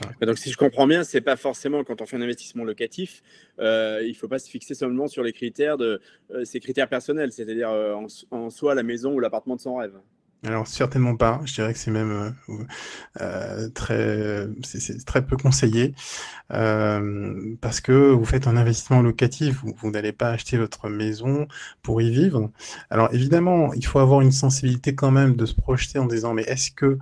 Voilà. Donc, si je comprends bien, c'est pas forcément quand on fait un investissement locatif, il faut pas se fixer seulement sur les critères ces critères personnels, c'est-à-dire en soi la maison ou l'appartement de son rêve. Alors certainement pas, je dirais que c'est même c'est très peu conseillé, parce que vous faites un investissement locatif, vous n'allez pas acheter votre maison pour y vivre. Alors évidemment, il faut avoir une sensibilité quand même de se projeter en disant mais est-ce que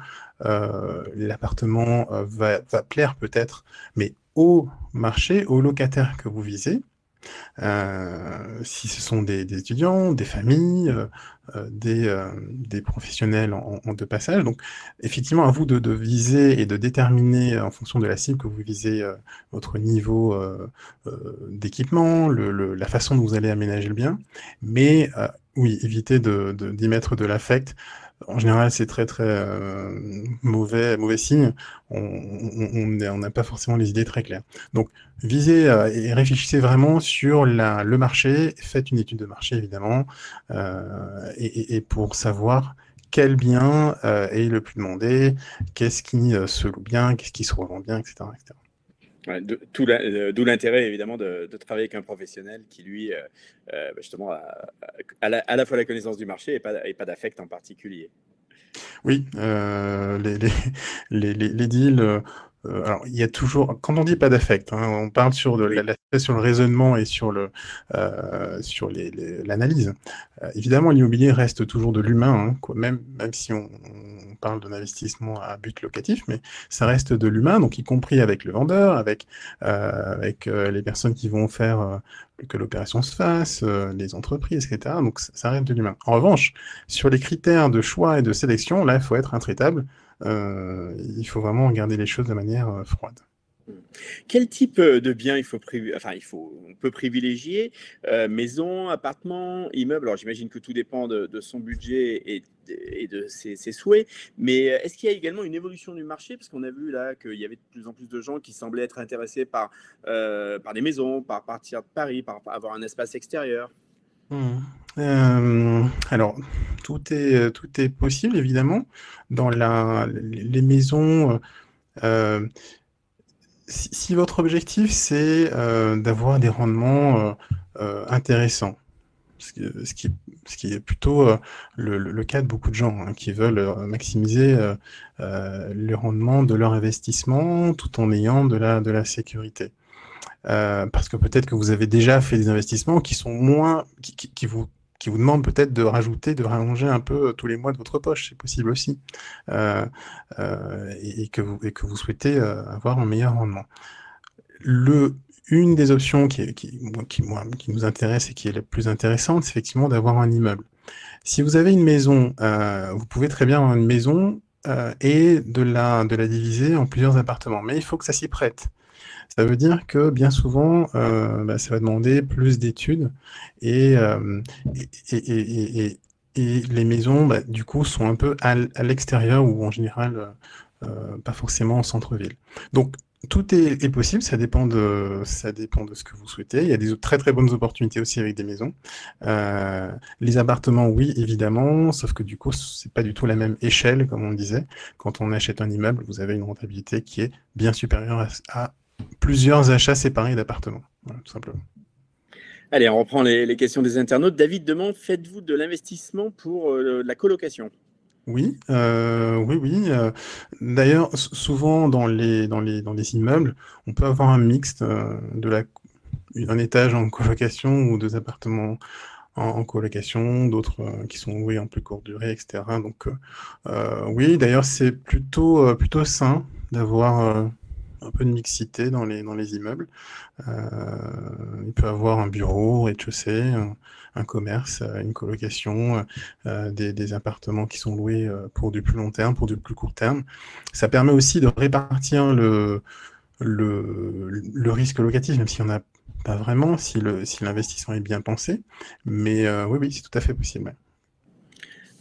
l'appartement va plaire peut-être, mais au marché, aux locataires que vous visez, si ce sont des étudiants, des familles, des professionnels de passage. Donc, effectivement, à vous de viser et de déterminer en fonction de la cible que vous visez votre niveau d'équipement, la façon dont vous allez aménager le bien. Mais oui, évitez d'y mettre de l'affect. En général, c'est très très mauvais signe. On n'a pas forcément les idées très claires. Donc, visez et réfléchissez vraiment sur le marché. Faites une étude de marché, évidemment, et pour savoir quel bien est le plus demandé, qu'est-ce qui se loue bien, qu'est-ce qui se revend bien, etc., etc. Ouais, d'où l'intérêt, évidemment, de travailler avec un professionnel qui, lui, justement, a à la fois la connaissance du marché et pas d'affect en particulier. Oui, les deals, alors il y a toujours, quand on dit pas d'affect, hein, on parle sur sur le raisonnement et sur l'analyse. Évidemment, l'immobilier reste toujours de l'humain, hein, même si on parle d'un investissement à but locatif, mais ça reste de l'humain, donc y compris avec le vendeur, avec les personnes qui vont faire que l'opération se fasse, les entreprises, etc. Donc ça reste de l'humain. En revanche, sur les critères de choix et de sélection, là, il faut être intraitable. Il faut vraiment regarder les choses de manière froide. Quel type, de bien on peut privilégier? Maison, appartement, immeuble? Alors j'imagine que tout dépend de son budget et de ses souhaits, mais, est-ce qu'il y a également une évolution du marché? Parce qu'on a vu là qu'il y avait de plus en plus de gens qui semblaient être intéressés par des maisons, par partir de Paris, par avoir un espace extérieur. Mmh. Alors, tout est possible évidemment. Dans les maisons, si votre objectif c'est d'avoir des rendements intéressants, ce qui est plutôt le cas de beaucoup de gens hein, qui veulent maximiser le rendement de leur investissement tout en ayant de la sécurité. Parce que peut-être que vous avez déjà fait des investissements qui sont moins, qui vous demandent peut-être de rajouter, de rallonger un peu tous les mois de votre poche, c'est possible aussi, euh, et que vous souhaitez avoir un meilleur rendement. Une des options qui nous intéresse et qui est la plus intéressante, c'est effectivement d'avoir un immeuble. Si vous avez une maison, vous pouvez très bien avoir une maison et de la diviser en plusieurs appartements, mais il faut que ça s'y prête. Ça veut dire que bien souvent, ça va demander plus d'études et, et les maisons, du coup, sont un peu à l'extérieur ou en général pas forcément en centre-ville. Donc, tout est possible, ça dépend de ce que vous souhaitez. Il y a des très très bonnes opportunités aussi avec des maisons. Les appartements, oui, évidemment, sauf que du coup, c'est pas du tout la même échelle, comme on disait. Quand on achète un immeuble, vous avez une rentabilité qui est bien supérieure à plusieurs achats séparés d'appartements, voilà, tout simplement. Allez, on reprend les questions des internautes. David demande: «Faites-vous de l'investissement pour, la colocation?» Oui, oui, oui. D'ailleurs, souvent dans les immeubles, on peut avoir un mixte un étage en colocation ou deux appartements en colocation, d'autres qui sont loués en plus courte durée, etc. Donc, oui, d'ailleurs, c'est plutôt sain d'avoir un peu de mixité dans les immeubles. Il peut avoir un bureau, rez-de-chaussée, un commerce, une colocation, des appartements qui sont loués pour du plus long terme, pour du plus court terme. Ça permet aussi de répartir le risque locatif, même s'il n'y en a pas vraiment, si l'investissement est bien pensé. Mais oui, oui, c'est tout à fait possible. Ouais.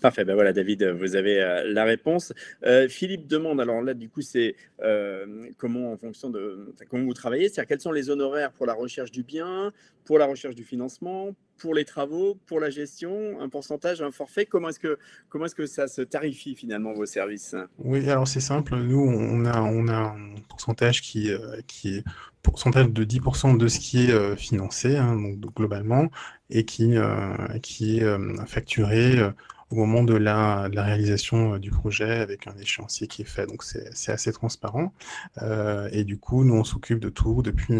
Parfait, ben voilà David, vous avez, la réponse. Philippe demande, alors là du coup c'est, comment en fonction comment vous travaillez? C'est-à-dire quels sont les honoraires pour la recherche du bien, pour la recherche du financement, pour les travaux, pour la gestion, un pourcentage, un forfait? Comment est-ce que ça se tarifie finalement vos services? Oui, alors c'est simple, nous on a un pourcentage qui est pourcentage de 10% de ce qui est financé, hein, donc globalement, et qui est facturé au moment de la réalisation du projet avec un échéancier qui est fait. Donc c'est assez transparent. Et du coup, nous on s'occupe de tout, depuis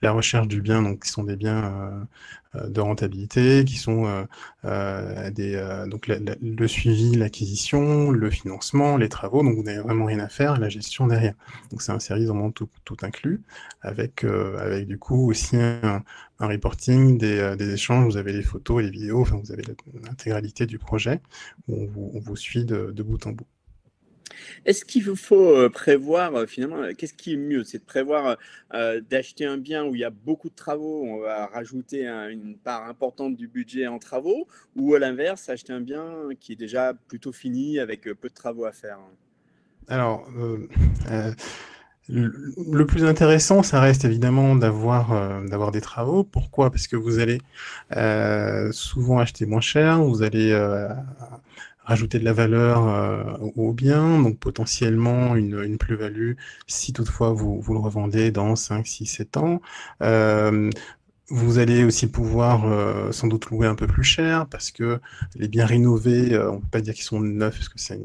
la recherche du bien, donc qui sont des biens de rentabilité, qui sont donc le suivi, l'acquisition, le financement, les travaux, donc vous n'avez vraiment rien à faire, la gestion derrière. Donc c'est un service vraiment tout inclus, avec du coup aussi un reporting des échanges, vous avez les photos et les vidéos, enfin vous avez l'intégralité du projet, où on vous suit de bout en bout. Est-ce qu'il vous faut, prévoir, finalement, qu'est-ce qui est mieux? C'est de prévoir, d'acheter un bien où il y a beaucoup de travaux, on va rajouter une part importante du budget en travaux, ou à l'inverse, acheter un bien qui est déjà plutôt fini avec, peu de travaux à faire? Alors, le plus intéressant, ça reste évidemment d'avoir des travaux. Pourquoi? Parce que vous allez souvent acheter moins cher, vous allez rajouter de la valeur au bien, donc potentiellement une plus-value si toutefois vous le revendez dans 5, 6, 7 ans. Vous allez aussi pouvoir sans doute louer un peu plus cher parce que les biens rénovés, on ne peut pas dire qu'ils sont neufs parce que c'est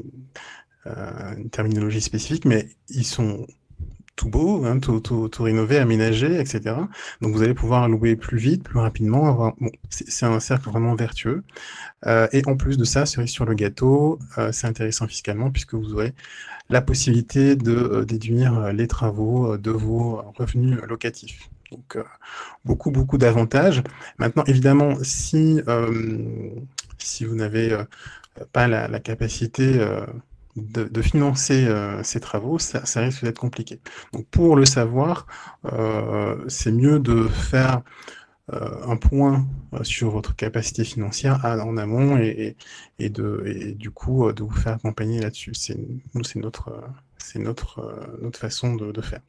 une terminologie spécifique, mais ils sont tout beaux, hein, tout rénové, aménagé, etc. Donc vous allez pouvoir louer plus vite, plus rapidement. C'est un cercle vraiment vertueux. Et en plus de ça, cerise sur le gâteau, c'est intéressant fiscalement puisque vous aurez la possibilité de déduire les travaux de vos revenus locatifs. Donc beaucoup d'avantages. Maintenant, évidemment, si vous n'avez pas la capacité de financer ces travaux, ça risque d'être compliqué. Donc pour le savoir, c'est mieux de faire un point sur votre capacité financière en amont et du coup de vous faire accompagner là-dessus. C'est notre façon de faire.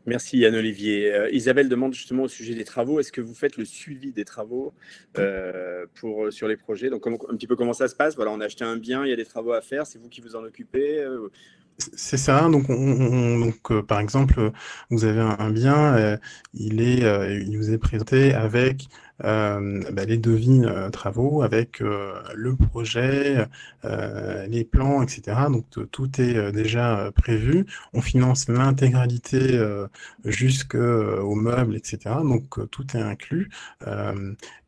Merci Yann-Olivier. Isabelle demande justement au sujet des travaux, est-ce que vous faites le suivi des travaux sur les projets? Donc un petit peu comment ça se passe? Voilà, on a acheté un bien, il y a des travaux à faire, c'est vous qui vous en occupez? C'est ça, donc, par exemple, vous avez un bien, il vous est présenté avec les devis travaux, avec le projet, les plans, etc. Donc tout est déjà prévu. On finance l'intégralité jusqu'aux meubles, etc. Donc tout est inclus.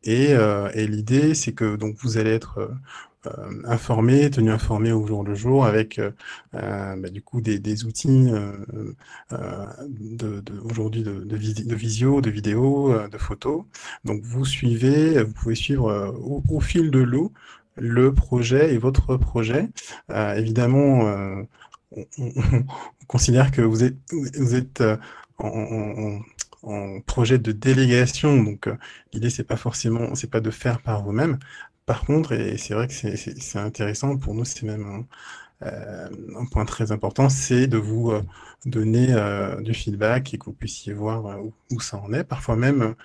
Et l'idée, c'est que donc vous allez être tenu informé au jour le jour avec du coup des outils aujourd'hui de visio, de vidéo, de photos. Donc vous pouvez suivre au fil de l'eau le projet et votre projet. Évidemment, on considère que vous êtes en projet de délégation, donc l'idée c'est pas de faire par vous-même. Par contre, et c'est vrai que c'est intéressant pour nous, c'est même un point très important, c'est de vous donner du feedback et que vous puissiez voir où ça en est, parfois même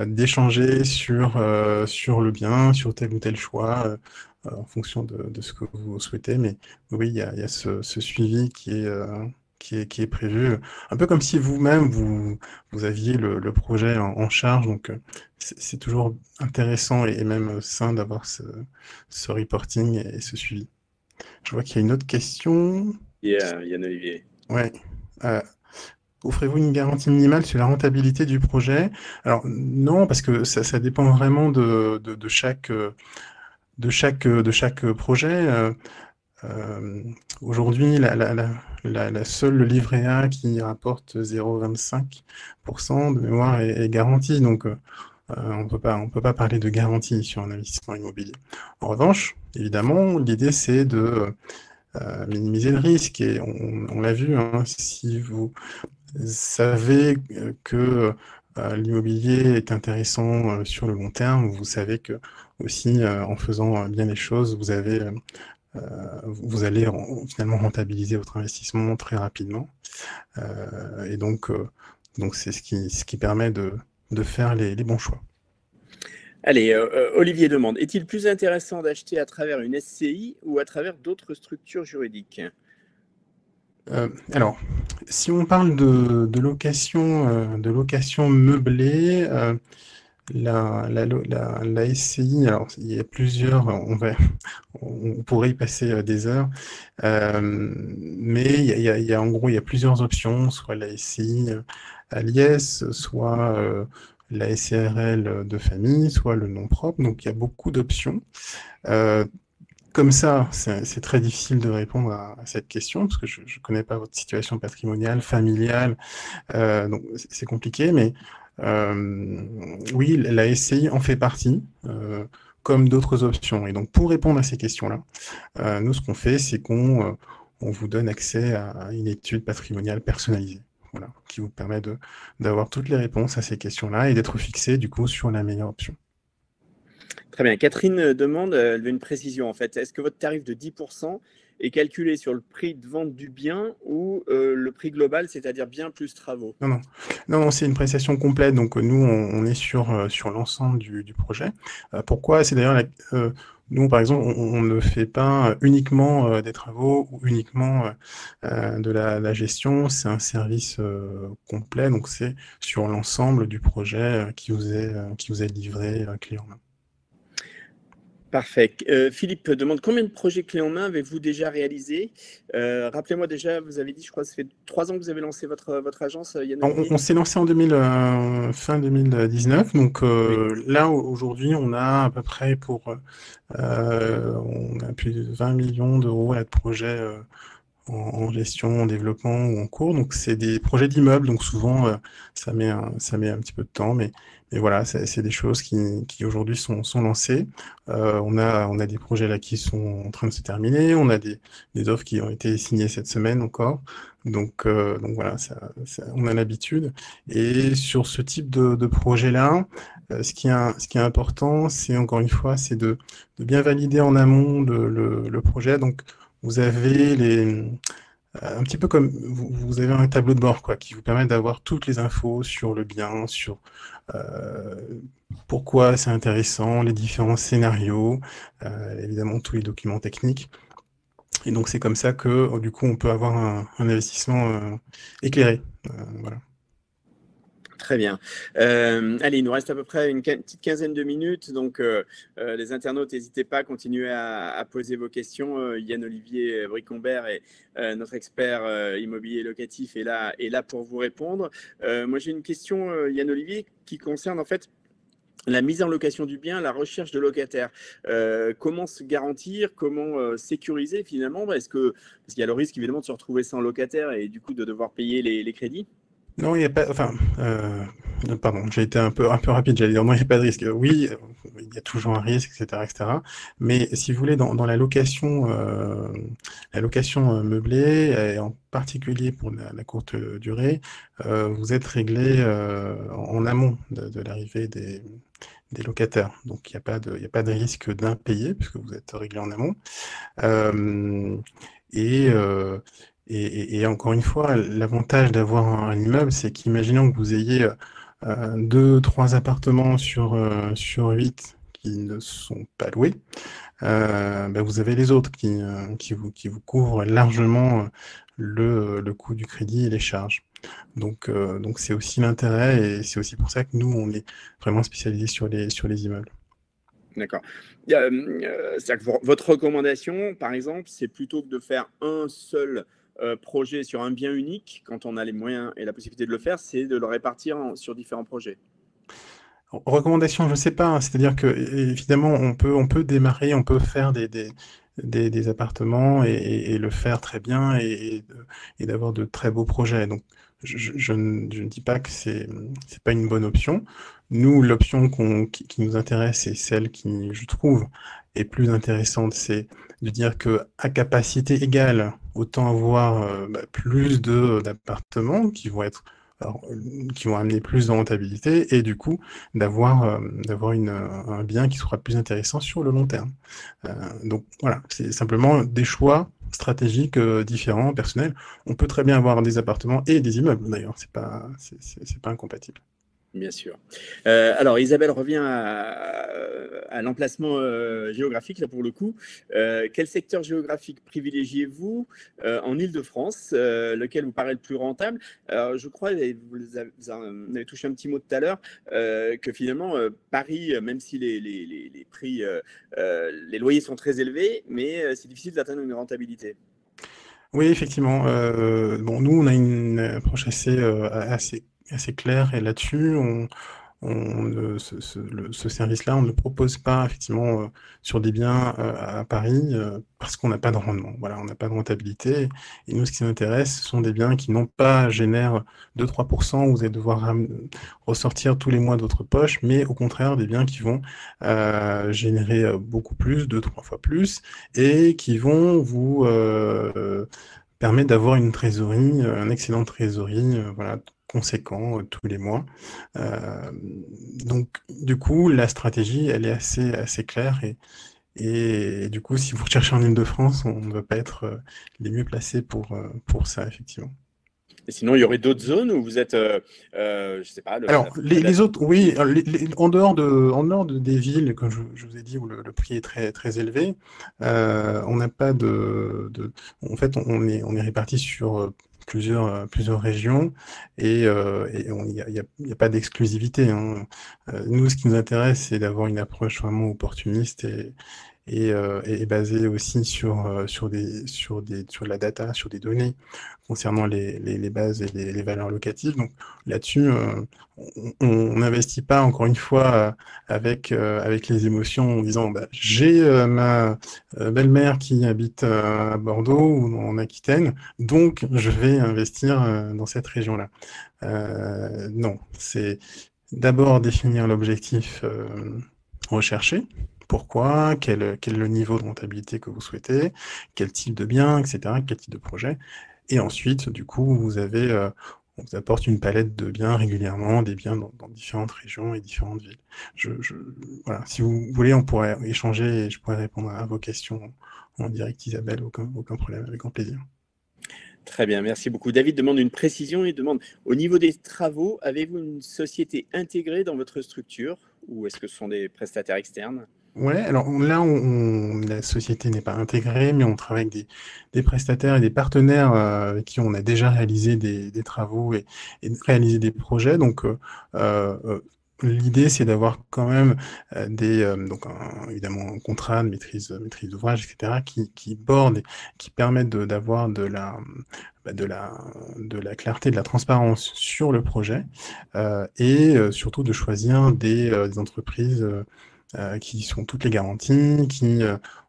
d'échanger sur le bien, sur tel ou tel choix, en fonction de ce que vous souhaitez. Mais oui, il y a ce suivi qui est prévu, un peu comme si vous-même, vous aviez le projet en charge. Donc, c'est toujours intéressant et même sain d'avoir ce reporting et ce suivi. Je vois qu'il y a une autre question. Yann-Olivier. Ouais. Offrez-vous une garantie minimale sur la rentabilité du projet? Alors, non, parce que ça dépend vraiment de chaque projet. Aujourd'hui, la seule livret A qui rapporte 0,25% de mémoire est garantie. Donc, on peut pas parler de garantie sur un investissement immobilier. En revanche, évidemment, l'idée, c'est de minimiser le risque. Et on l'a vu, hein, si vous savez que l'immobilier est intéressant sur le long terme, vous savez que aussi, en faisant bien les choses, vous allez finalement rentabiliser votre investissement très rapidement. Et donc c'est ce qui permet de faire les bons choix. Allez, Olivier demande, est-il plus intéressant d'acheter à travers une SCI ou à travers d'autres structures juridiques? Alors, si on parle de location meublée, la SCI, alors il y a plusieurs, on pourrait y passer des heures, mais en gros, il y a plusieurs options, soit la SCI à l'IS, soit la SCRL de famille, soit le nom propre, donc il y a beaucoup d'options. Comme ça, c'est très difficile de répondre à cette question, parce que je ne connais pas votre situation patrimoniale, familiale, donc c'est compliqué, mais oui, la SCI en fait partie, comme d'autres options. Et donc, pour répondre à ces questions-là, nous, ce qu'on fait, c'est qu'on vous donne accès à une étude patrimoniale personnalisée, voilà, qui vous permet d'avoir toutes les réponses à ces questions-là et d'être fixé, du coup, sur la meilleure option. Très bien. Catherine demande, elle veut une précision en fait. Est-ce que votre tarif de 10% est calculé sur le prix de vente du bien ou le prix global, c'est-à-dire bien plus travaux? Non, c'est une prestation complète. Donc nous, on est sur l'ensemble du projet. Pourquoi? C'est d'ailleurs nous, par exemple, on ne fait pas uniquement des travaux ou uniquement de la gestion. C'est un service complet. Donc c'est sur l'ensemble du projet qui vous est livré clé en main. Parfait. Philippe demande combien de projets clés en main avez-vous déjà réalisés? Rappelez-moi déjà, vous avez dit, je crois que ça fait 3 ans que vous avez lancé votre agence, Yann. On s'est lancé en fin 2019. Donc là, aujourd'hui, on a à peu près on a plus de 20 millions d'euros de projets en gestion, en développement ou en cours. Donc, c'est des projets d'immeubles. Donc, souvent, ça met un petit peu de temps. Mais voilà, c'est des choses qui aujourd'hui sont lancées. On a des projets là qui sont en train de se terminer. On a des offres qui ont été signées cette semaine encore. Donc voilà, on a l'habitude. Et sur ce type de projet-là, ce qui est important, c'est encore une fois, c'est de bien valider en amont le projet. Donc, vous avez un petit peu comme vous avez un tableau de bord, quoi, qui vous permet d'avoir toutes les infos sur le bien, sur euh, pourquoi c'est intéressant, les différents scénarios, évidemment tous les documents techniques. Et donc, c'est comme ça que, du coup, on peut avoir un investissement éclairé. Voilà. Très bien. Allez, il nous reste à peu près une petite quinzaine de minutes. Donc, les internautes, n'hésitez pas à continuer à poser vos questions. Yann-Olivier Bricombert, notre expert immobilier locatif, est là pour vous répondre. Moi, j'ai une question, Yann-Olivier, qui concerne en fait la mise en location du bien, la recherche de locataires. Comment se garantir, comment sécuriser finalement? Parce qu'il y a le risque évidemment de se retrouver sans locataire et du coup de devoir payer les crédits. Non, il n'y a pas. Enfin, pardon, j'ai été un peu rapide. J'allais dire non, il n'y a pas de risque. Oui, il y a toujours un risque, etc., etc. Mais si vous voulez, dans la location meublée, et en particulier pour la courte durée, vous êtes réglé en amont de l'arrivée des locataires. Donc, il y a pas de risque d'impayé puisque vous êtes réglé en amont. Euh, et, euh, et encore une fois, l'avantage d'avoir un immeuble, c'est qu'imaginons que vous ayez deux, trois appartements sur 8 qui ne sont pas loués, ben vous avez les autres qui vous couvrent largement le coût du crédit et les charges. Donc c'est aussi l'intérêt et c'est aussi pour ça que nous, on est vraiment spécialisé sur les immeubles. D'accord. C'est-à-dire que votre recommandation, par exemple, c'est plutôt que de faire un seul projet sur un bien unique, quand on a les moyens et la possibilité de le faire, c'est de le répartir sur différents projets. Recommandation, je ne sais pas, hein, c'est-à-dire que évidemment on peut démarrer, on peut faire des appartements et le faire très bien et d'avoir de très beaux projets. Donc je ne dis pas que c'est pas une bonne option. Nous, l'option qui nous intéresse et celle qui, je trouve, est plus intéressante, c'est de dire que à capacité égale, autant avoir plus d'appartements qui vont être alors, qui vont amener plus de rentabilité et du coup d'avoir un bien qui sera plus intéressant sur le long terme. Donc voilà, c'est simplement des choix stratégiques différents, personnels. On peut très bien avoir des appartements et des immeubles d'ailleurs, c'est pas incompatible. Bien sûr. Alors, Isabelle revient à l'emplacement géographique, là pour le coup. Quel secteur géographique privilégiez-vous en Île-de-France, lequel vous paraît le plus rentable? Alors, je crois, et vous en avez touché un petit mot tout à l'heure, que finalement, Paris, même si les prix, les loyers sont très élevés, mais c'est difficile d'atteindre une rentabilité. Oui, effectivement. Bon, nous, on a une approche assez claire et là-dessus, ce service-là, on ne le propose pas effectivement sur des biens à Paris parce qu'on n'a pas de rendement. Voilà, on n'a pas de rentabilité. Et nous, ce qui nous intéresse, ce sont des biens qui non pas génèrent 2-3%, où vous allez devoir ressortir tous les mois de votre poche, mais au contraire des biens qui vont générer beaucoup plus, 2-3 fois plus, et qui vont vous permettre d'avoir une trésorerie, un excédent de trésorerie, voilà, conséquent tous les mois. Euh, donc, du coup, la stratégie, elle est assez claire et du coup, si vous recherchez en Île-de-France, on ne va pas être les mieux placés pour ça, effectivement. Et sinon, il y aurait d'autres zones où vous êtes, je ne sais pas, Alors, les autres, oui, des villes, comme je vous ai dit, où le prix est très, très élevé, on n'a pas en fait, on est répartis sur plusieurs régions et il n'y a pas d'exclusivité, hein. Nous, ce qui nous intéresse, c'est d'avoir une approche vraiment opportuniste est basé aussi sur la data, sur des données concernant les bases et les valeurs locatives. Donc là-dessus, on n'investit pas, encore une fois, avec les émotions en disant bah, j'ai ma belle-mère qui habite à Bordeaux ou en Aquitaine, donc je vais investir dans cette région-là. Non, c'est d'abord définir l'objectif recherché. Pourquoi, quel est le niveau de rentabilité que vous souhaitez, quel type de bien, etc., quel type de projet. Et ensuite, du coup, on vous apporte une palette de biens régulièrement, des biens dans différentes régions et différentes villes. Voilà. Si vous voulez, on pourrait échanger et je pourrais répondre à vos questions en direct, Isabelle, aucun problème, avec grand plaisir. Très bien, merci beaucoup. David demande une précision. Il demande, au niveau des travaux, avez-vous une société intégrée dans votre structure ou est-ce que ce sont des prestataires externes? Ouais, alors là, la société n'est pas intégrée, mais on travaille avec des prestataires et des partenaires avec qui on a déjà réalisé des travaux et réalisé des projets. Donc, l'idée, c'est d'avoir quand même évidemment un contrat de maîtrise d'ouvrage, etc., qui borde et qui permettent d'avoir de la clarté, de la transparence sur le projet et surtout de choisir des entreprises qui sont toutes les garanties, qui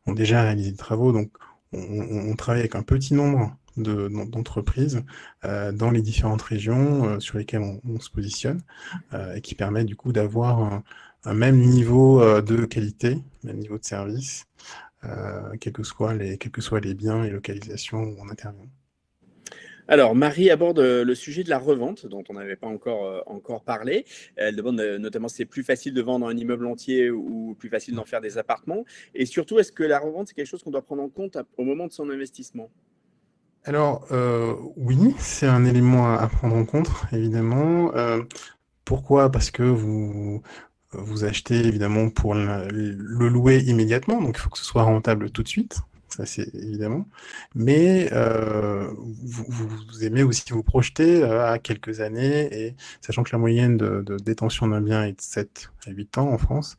ont déjà réalisé des travaux. Donc, on travaille avec un petit nombre d'entreprises dans les différentes régions sur lesquelles on se positionne et qui permet du coup d'avoir un même niveau de qualité, même niveau de service, quels que soient les biens et localisations où on intervient. Alors, Marie aborde le sujet de la revente, dont on n'avait pas encore parlé. Elle demande notamment si c'est plus facile de vendre un immeuble entier ou plus facile d'en faire des appartements. Et surtout, est-ce que la revente, c'est quelque chose qu'on doit prendre en compte au moment de son investissement? Alors, oui, c'est un élément à prendre en compte, évidemment. Pourquoi? Parce que vous achetez évidemment pour le louer immédiatement, donc il faut que ce soit rentable tout de suite, ça c'est évidemment. Mais vous aimez aussi vous projeter à quelques années, et sachant que la moyenne de détention d'un bien est de 7 à 8 ans en France,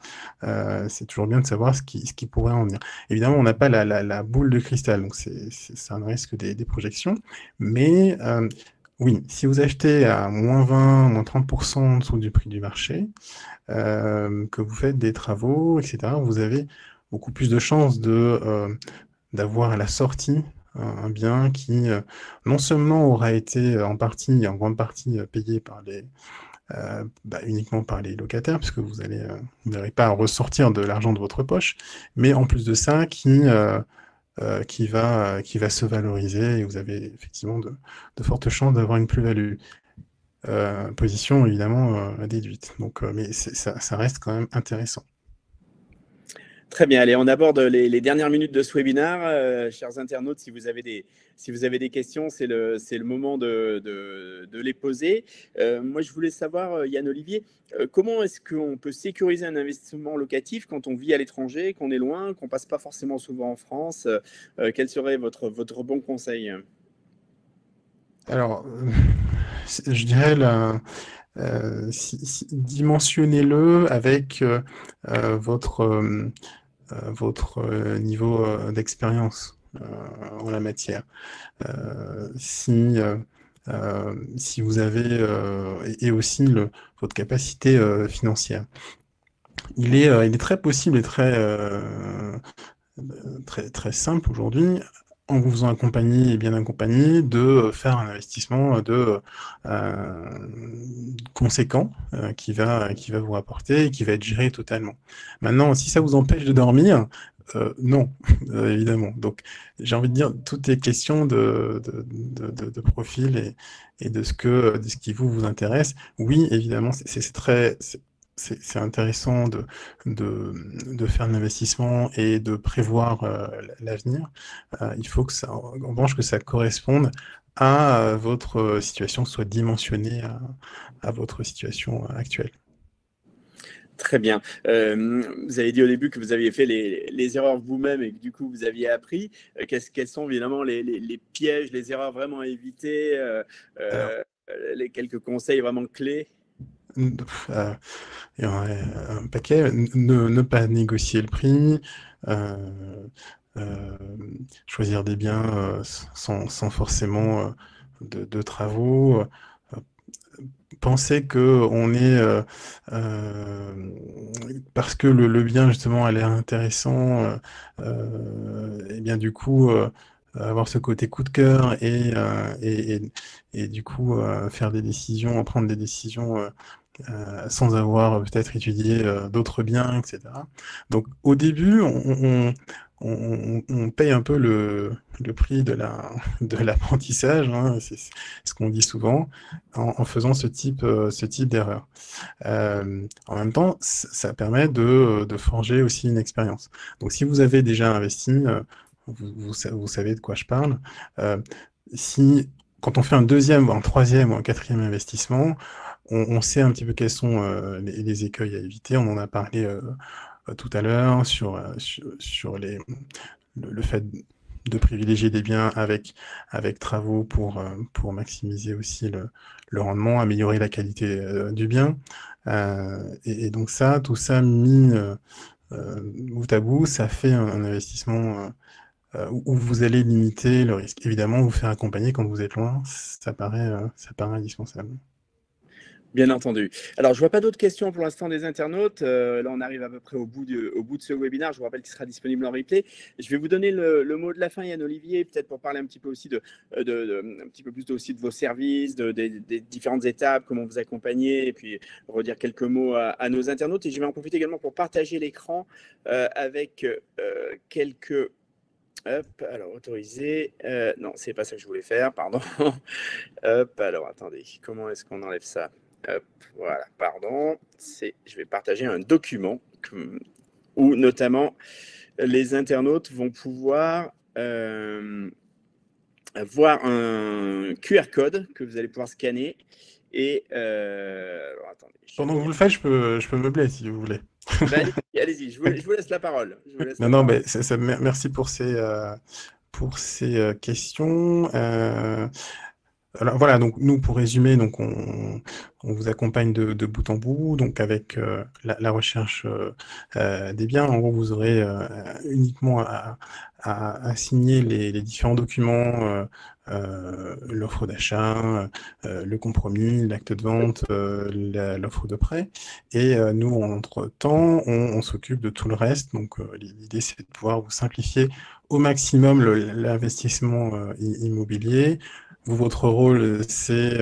c'est toujours bien de savoir ce qui pourrait en venir. Évidemment, on n'a pas la boule de cristal, donc c'est un risque des projections, mais oui, si vous achetez à moins 20, moins 30% en dessous du prix du marché, que vous faites des travaux, etc., vous avez beaucoup plus de chances d'avoir à la sortie un bien qui non seulement aura été en partie, en grande partie payé par uniquement par les locataires, puisque vous n'aurez pas à ressortir de l'argent de votre poche, mais en plus de ça, qui va se valoriser et vous avez effectivement de fortes chances d'avoir une plus-value. Position évidemment déduite. Donc, mais ça reste quand même intéressant. Très bien, allez, on aborde les dernières minutes de ce webinaire. Chers internautes, si vous avez des questions, c'est le moment de les poser. Moi, je voulais savoir, Yann Olivier, comment est-ce qu'on peut sécuriser un investissement locatif quand on vit à l'étranger, qu'on est loin, qu'on passe pas forcément souvent en France? Quel serait votre bon conseil? Alors, je dirais dimensionnez-le avec votre niveau d'expérience en la matière. Si vous avez et aussi votre capacité financière. Il est très possible et très simple aujourd'hui, en vous faisant accompagner et bien accompagné, de faire un investissement conséquent qui va vous rapporter et qui va être géré totalement. Maintenant, si ça vous empêche de dormir, non, évidemment. Donc, j'ai envie de dire, tout est question de profil et de ce qui vous intéresse. Oui, évidemment, c'est intéressant de faire de l'investissement et de prévoir l'avenir. Il faut en revanche que ça corresponde à votre situation, que ce soit dimensionné à votre situation actuelle. Très bien. Vous avez dit au début que vous aviez fait les erreurs vous-même et que du coup vous aviez appris. Quels sont évidemment les pièges, les erreurs vraiment à éviter, Alors, les quelques conseils vraiment clés? Il y en a un paquet. Ne pas négocier le prix, euh, euh, choisir des biens sans forcément de travaux. Penser que on est parce que le bien justement a l'air intéressant, et bien du coup avoir ce côté coup de cœur et du coup faire des décisions, prendre des décisions sans avoir peut-être étudié d'autres biens, etc. Donc au début, on paye un peu le prix de de l'apprentissage, hein, c'est ce qu'on dit souvent, en faisant ce type d'erreur. En même temps, ça permet de forger aussi une expérience. Donc si vous avez déjà investi, vous savez de quoi je parle. Euh, si quand on fait un deuxième, ou un troisième ou un quatrième investissement, on sait un petit peu quels sont les écueils à éviter. On en a parlé tout à l'heure sur le fait de privilégier des biens avec travaux pour maximiser aussi le rendement, améliorer la qualité du bien. Et donc ça, tout ça mis bout à bout, ça fait un investissement où vous allez limiter le risque. Évidemment, vous faire accompagner quand vous êtes loin, ça paraît indispensable. Bien entendu. Alors, je vois pas d'autres questions pour l'instant des internautes. Là, on arrive à peu près au bout de ce webinaire. Je vous rappelle qu'il sera disponible en replay. Je vais vous donner le mot de la fin, Yann Olivier, peut-être pour parler un petit peu aussi un petit peu plus aussi de vos services, des différentes étapes, comment vous accompagnez, et puis redire quelques mots à nos internautes. Et je vais en profiter également pour partager l'écran avec quelques. Hop, alors autorisé. Non, c'est pas ça que je voulais faire, pardon. Hop, alors attendez, comment est-ce qu'on enlève ça? Hop, voilà, pardon. Je vais partager un document où notamment les internautes vont pouvoir voir un QR code que vous allez pouvoir scanner. Et alors, attendez, Pendant que vous le faites, je peux meubler si vous voulez. Ben, allez-y, je vous laisse la parole. Je vous laisse Non, la non, parole. mais merci pour ces questions. Alors voilà, donc nous, pour résumer, donc on vous accompagne de bout en bout, donc avec la recherche des biens. En gros, vous aurez uniquement à signer les différents documents, l'offre d'achat, le compromis, l'acte de vente, l'offre de prêt. Et nous, entre-temps, on s'occupe de tout le reste. Donc l'idée, c'est de pouvoir vous simplifier au maximum l'investissement immobilier. Vous, votre rôle, c'est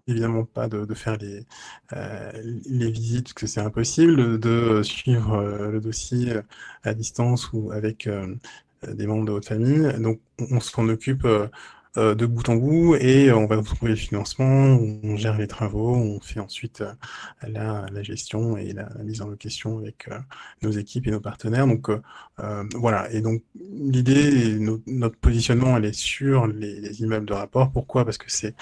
évidemment pas de faire les visites, parce que c'est impossible, de suivre le dossier à distance ou avec des membres de votre famille. Donc, on s'en occupe de bout en bout et on va vous trouver le financement, on gère les travaux, on fait ensuite la gestion et la mise en location avec nos équipes et nos partenaires. Donc, voilà. Et donc, l'idée, notre positionnement, elle est sur les immeubles de rapport. Pourquoi? Parce que c'est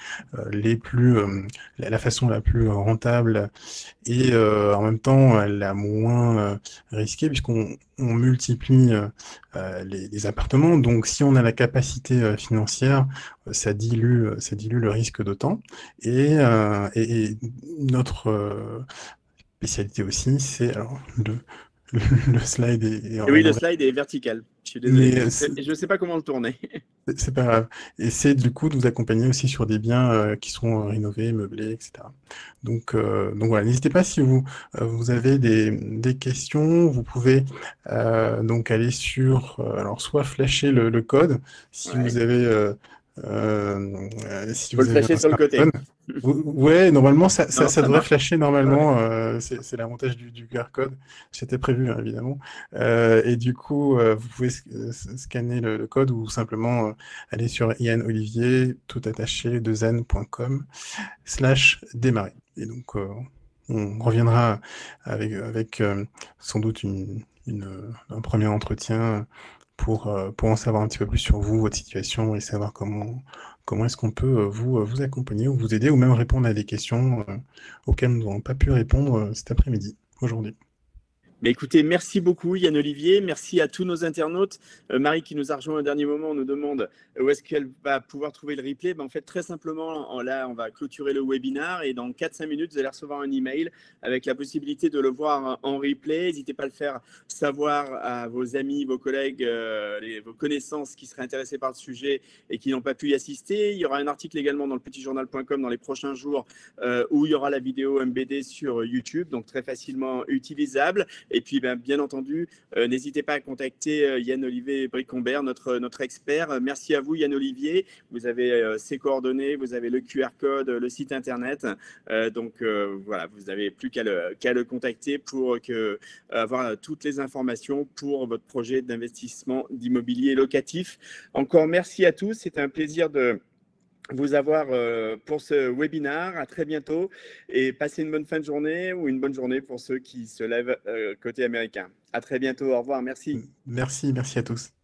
la façon la plus rentable et en même temps la moins risquée puisqu'on multiplie les appartements. Donc, si on a la capacité financière, ça dilue le risque d'autant. Et notre spécialité aussi, c'est alors le slide est Et oui, en le vrai, slide est vertical. Je suis désolé. mais Je ne sais pas comment le tourner. c'est pas grave. Et c'est du coup de vous accompagner aussi sur des biens qui sont rénovés, meublés, etc. Donc voilà, n'hésitez pas si vous avez des questions, vous pouvez donc aller sur, alors soit flasher le code si Ouais. vous avez, Faut le flasher un sur le côté. smartphone. Ouais, normalement, Non, ça ça devrait marche. flasher Ouais. normalement. C'est l'avantage du QR code. C'était prévu, hein, évidemment. Et du coup, vous pouvez scanner le code ou simplement aller sur ianolivier, tout attaché, de zen.com/démarrer. Et donc, on reviendra avec sans doute un premier entretien pour en savoir un petit peu plus sur vous, votre situation et savoir comment est-ce qu'on peut vous accompagner ou vous aider ou même répondre à des questions auxquelles nous n'avons pas pu répondre cet après-midi, aujourd'hui. Mais écoutez, merci beaucoup Yann Olivier, merci à tous nos internautes. Marie qui nous a rejoint au dernier moment nous demande où est-ce qu'elle va pouvoir trouver le replay. En fait, très simplement, là, on va clôturer le webinar et dans 4-5 minutes, vous allez recevoir un email avec la possibilité de le voir en replay. N'hésitez pas à le faire savoir à vos amis, vos collègues, vos connaissances qui seraient intéressés par le sujet et qui n'ont pas pu y assister. Il y aura un article également dans le petitjournal.com dans les prochains jours où il y aura la vidéo MBD sur YouTube, donc très facilement utilisable. Et puis, bien entendu, n'hésitez pas à contacter Yann-Olivier Bricombert, notre expert. Merci à vous, Yann-Olivier. Vous avez ses coordonnées, vous avez le QR code, le site internet. Donc, voilà, vous n'avez plus qu'à le contacter pour avoir toutes les informations pour votre projet d'investissement d'immobilier locatif. Encore merci à tous. C'était un plaisir de vous avoir pour ce webinaire. À très bientôt et passez une bonne fin de journée ou une bonne journée pour ceux qui se lèvent côté américain. À très bientôt. Au revoir. Merci. Merci à tous.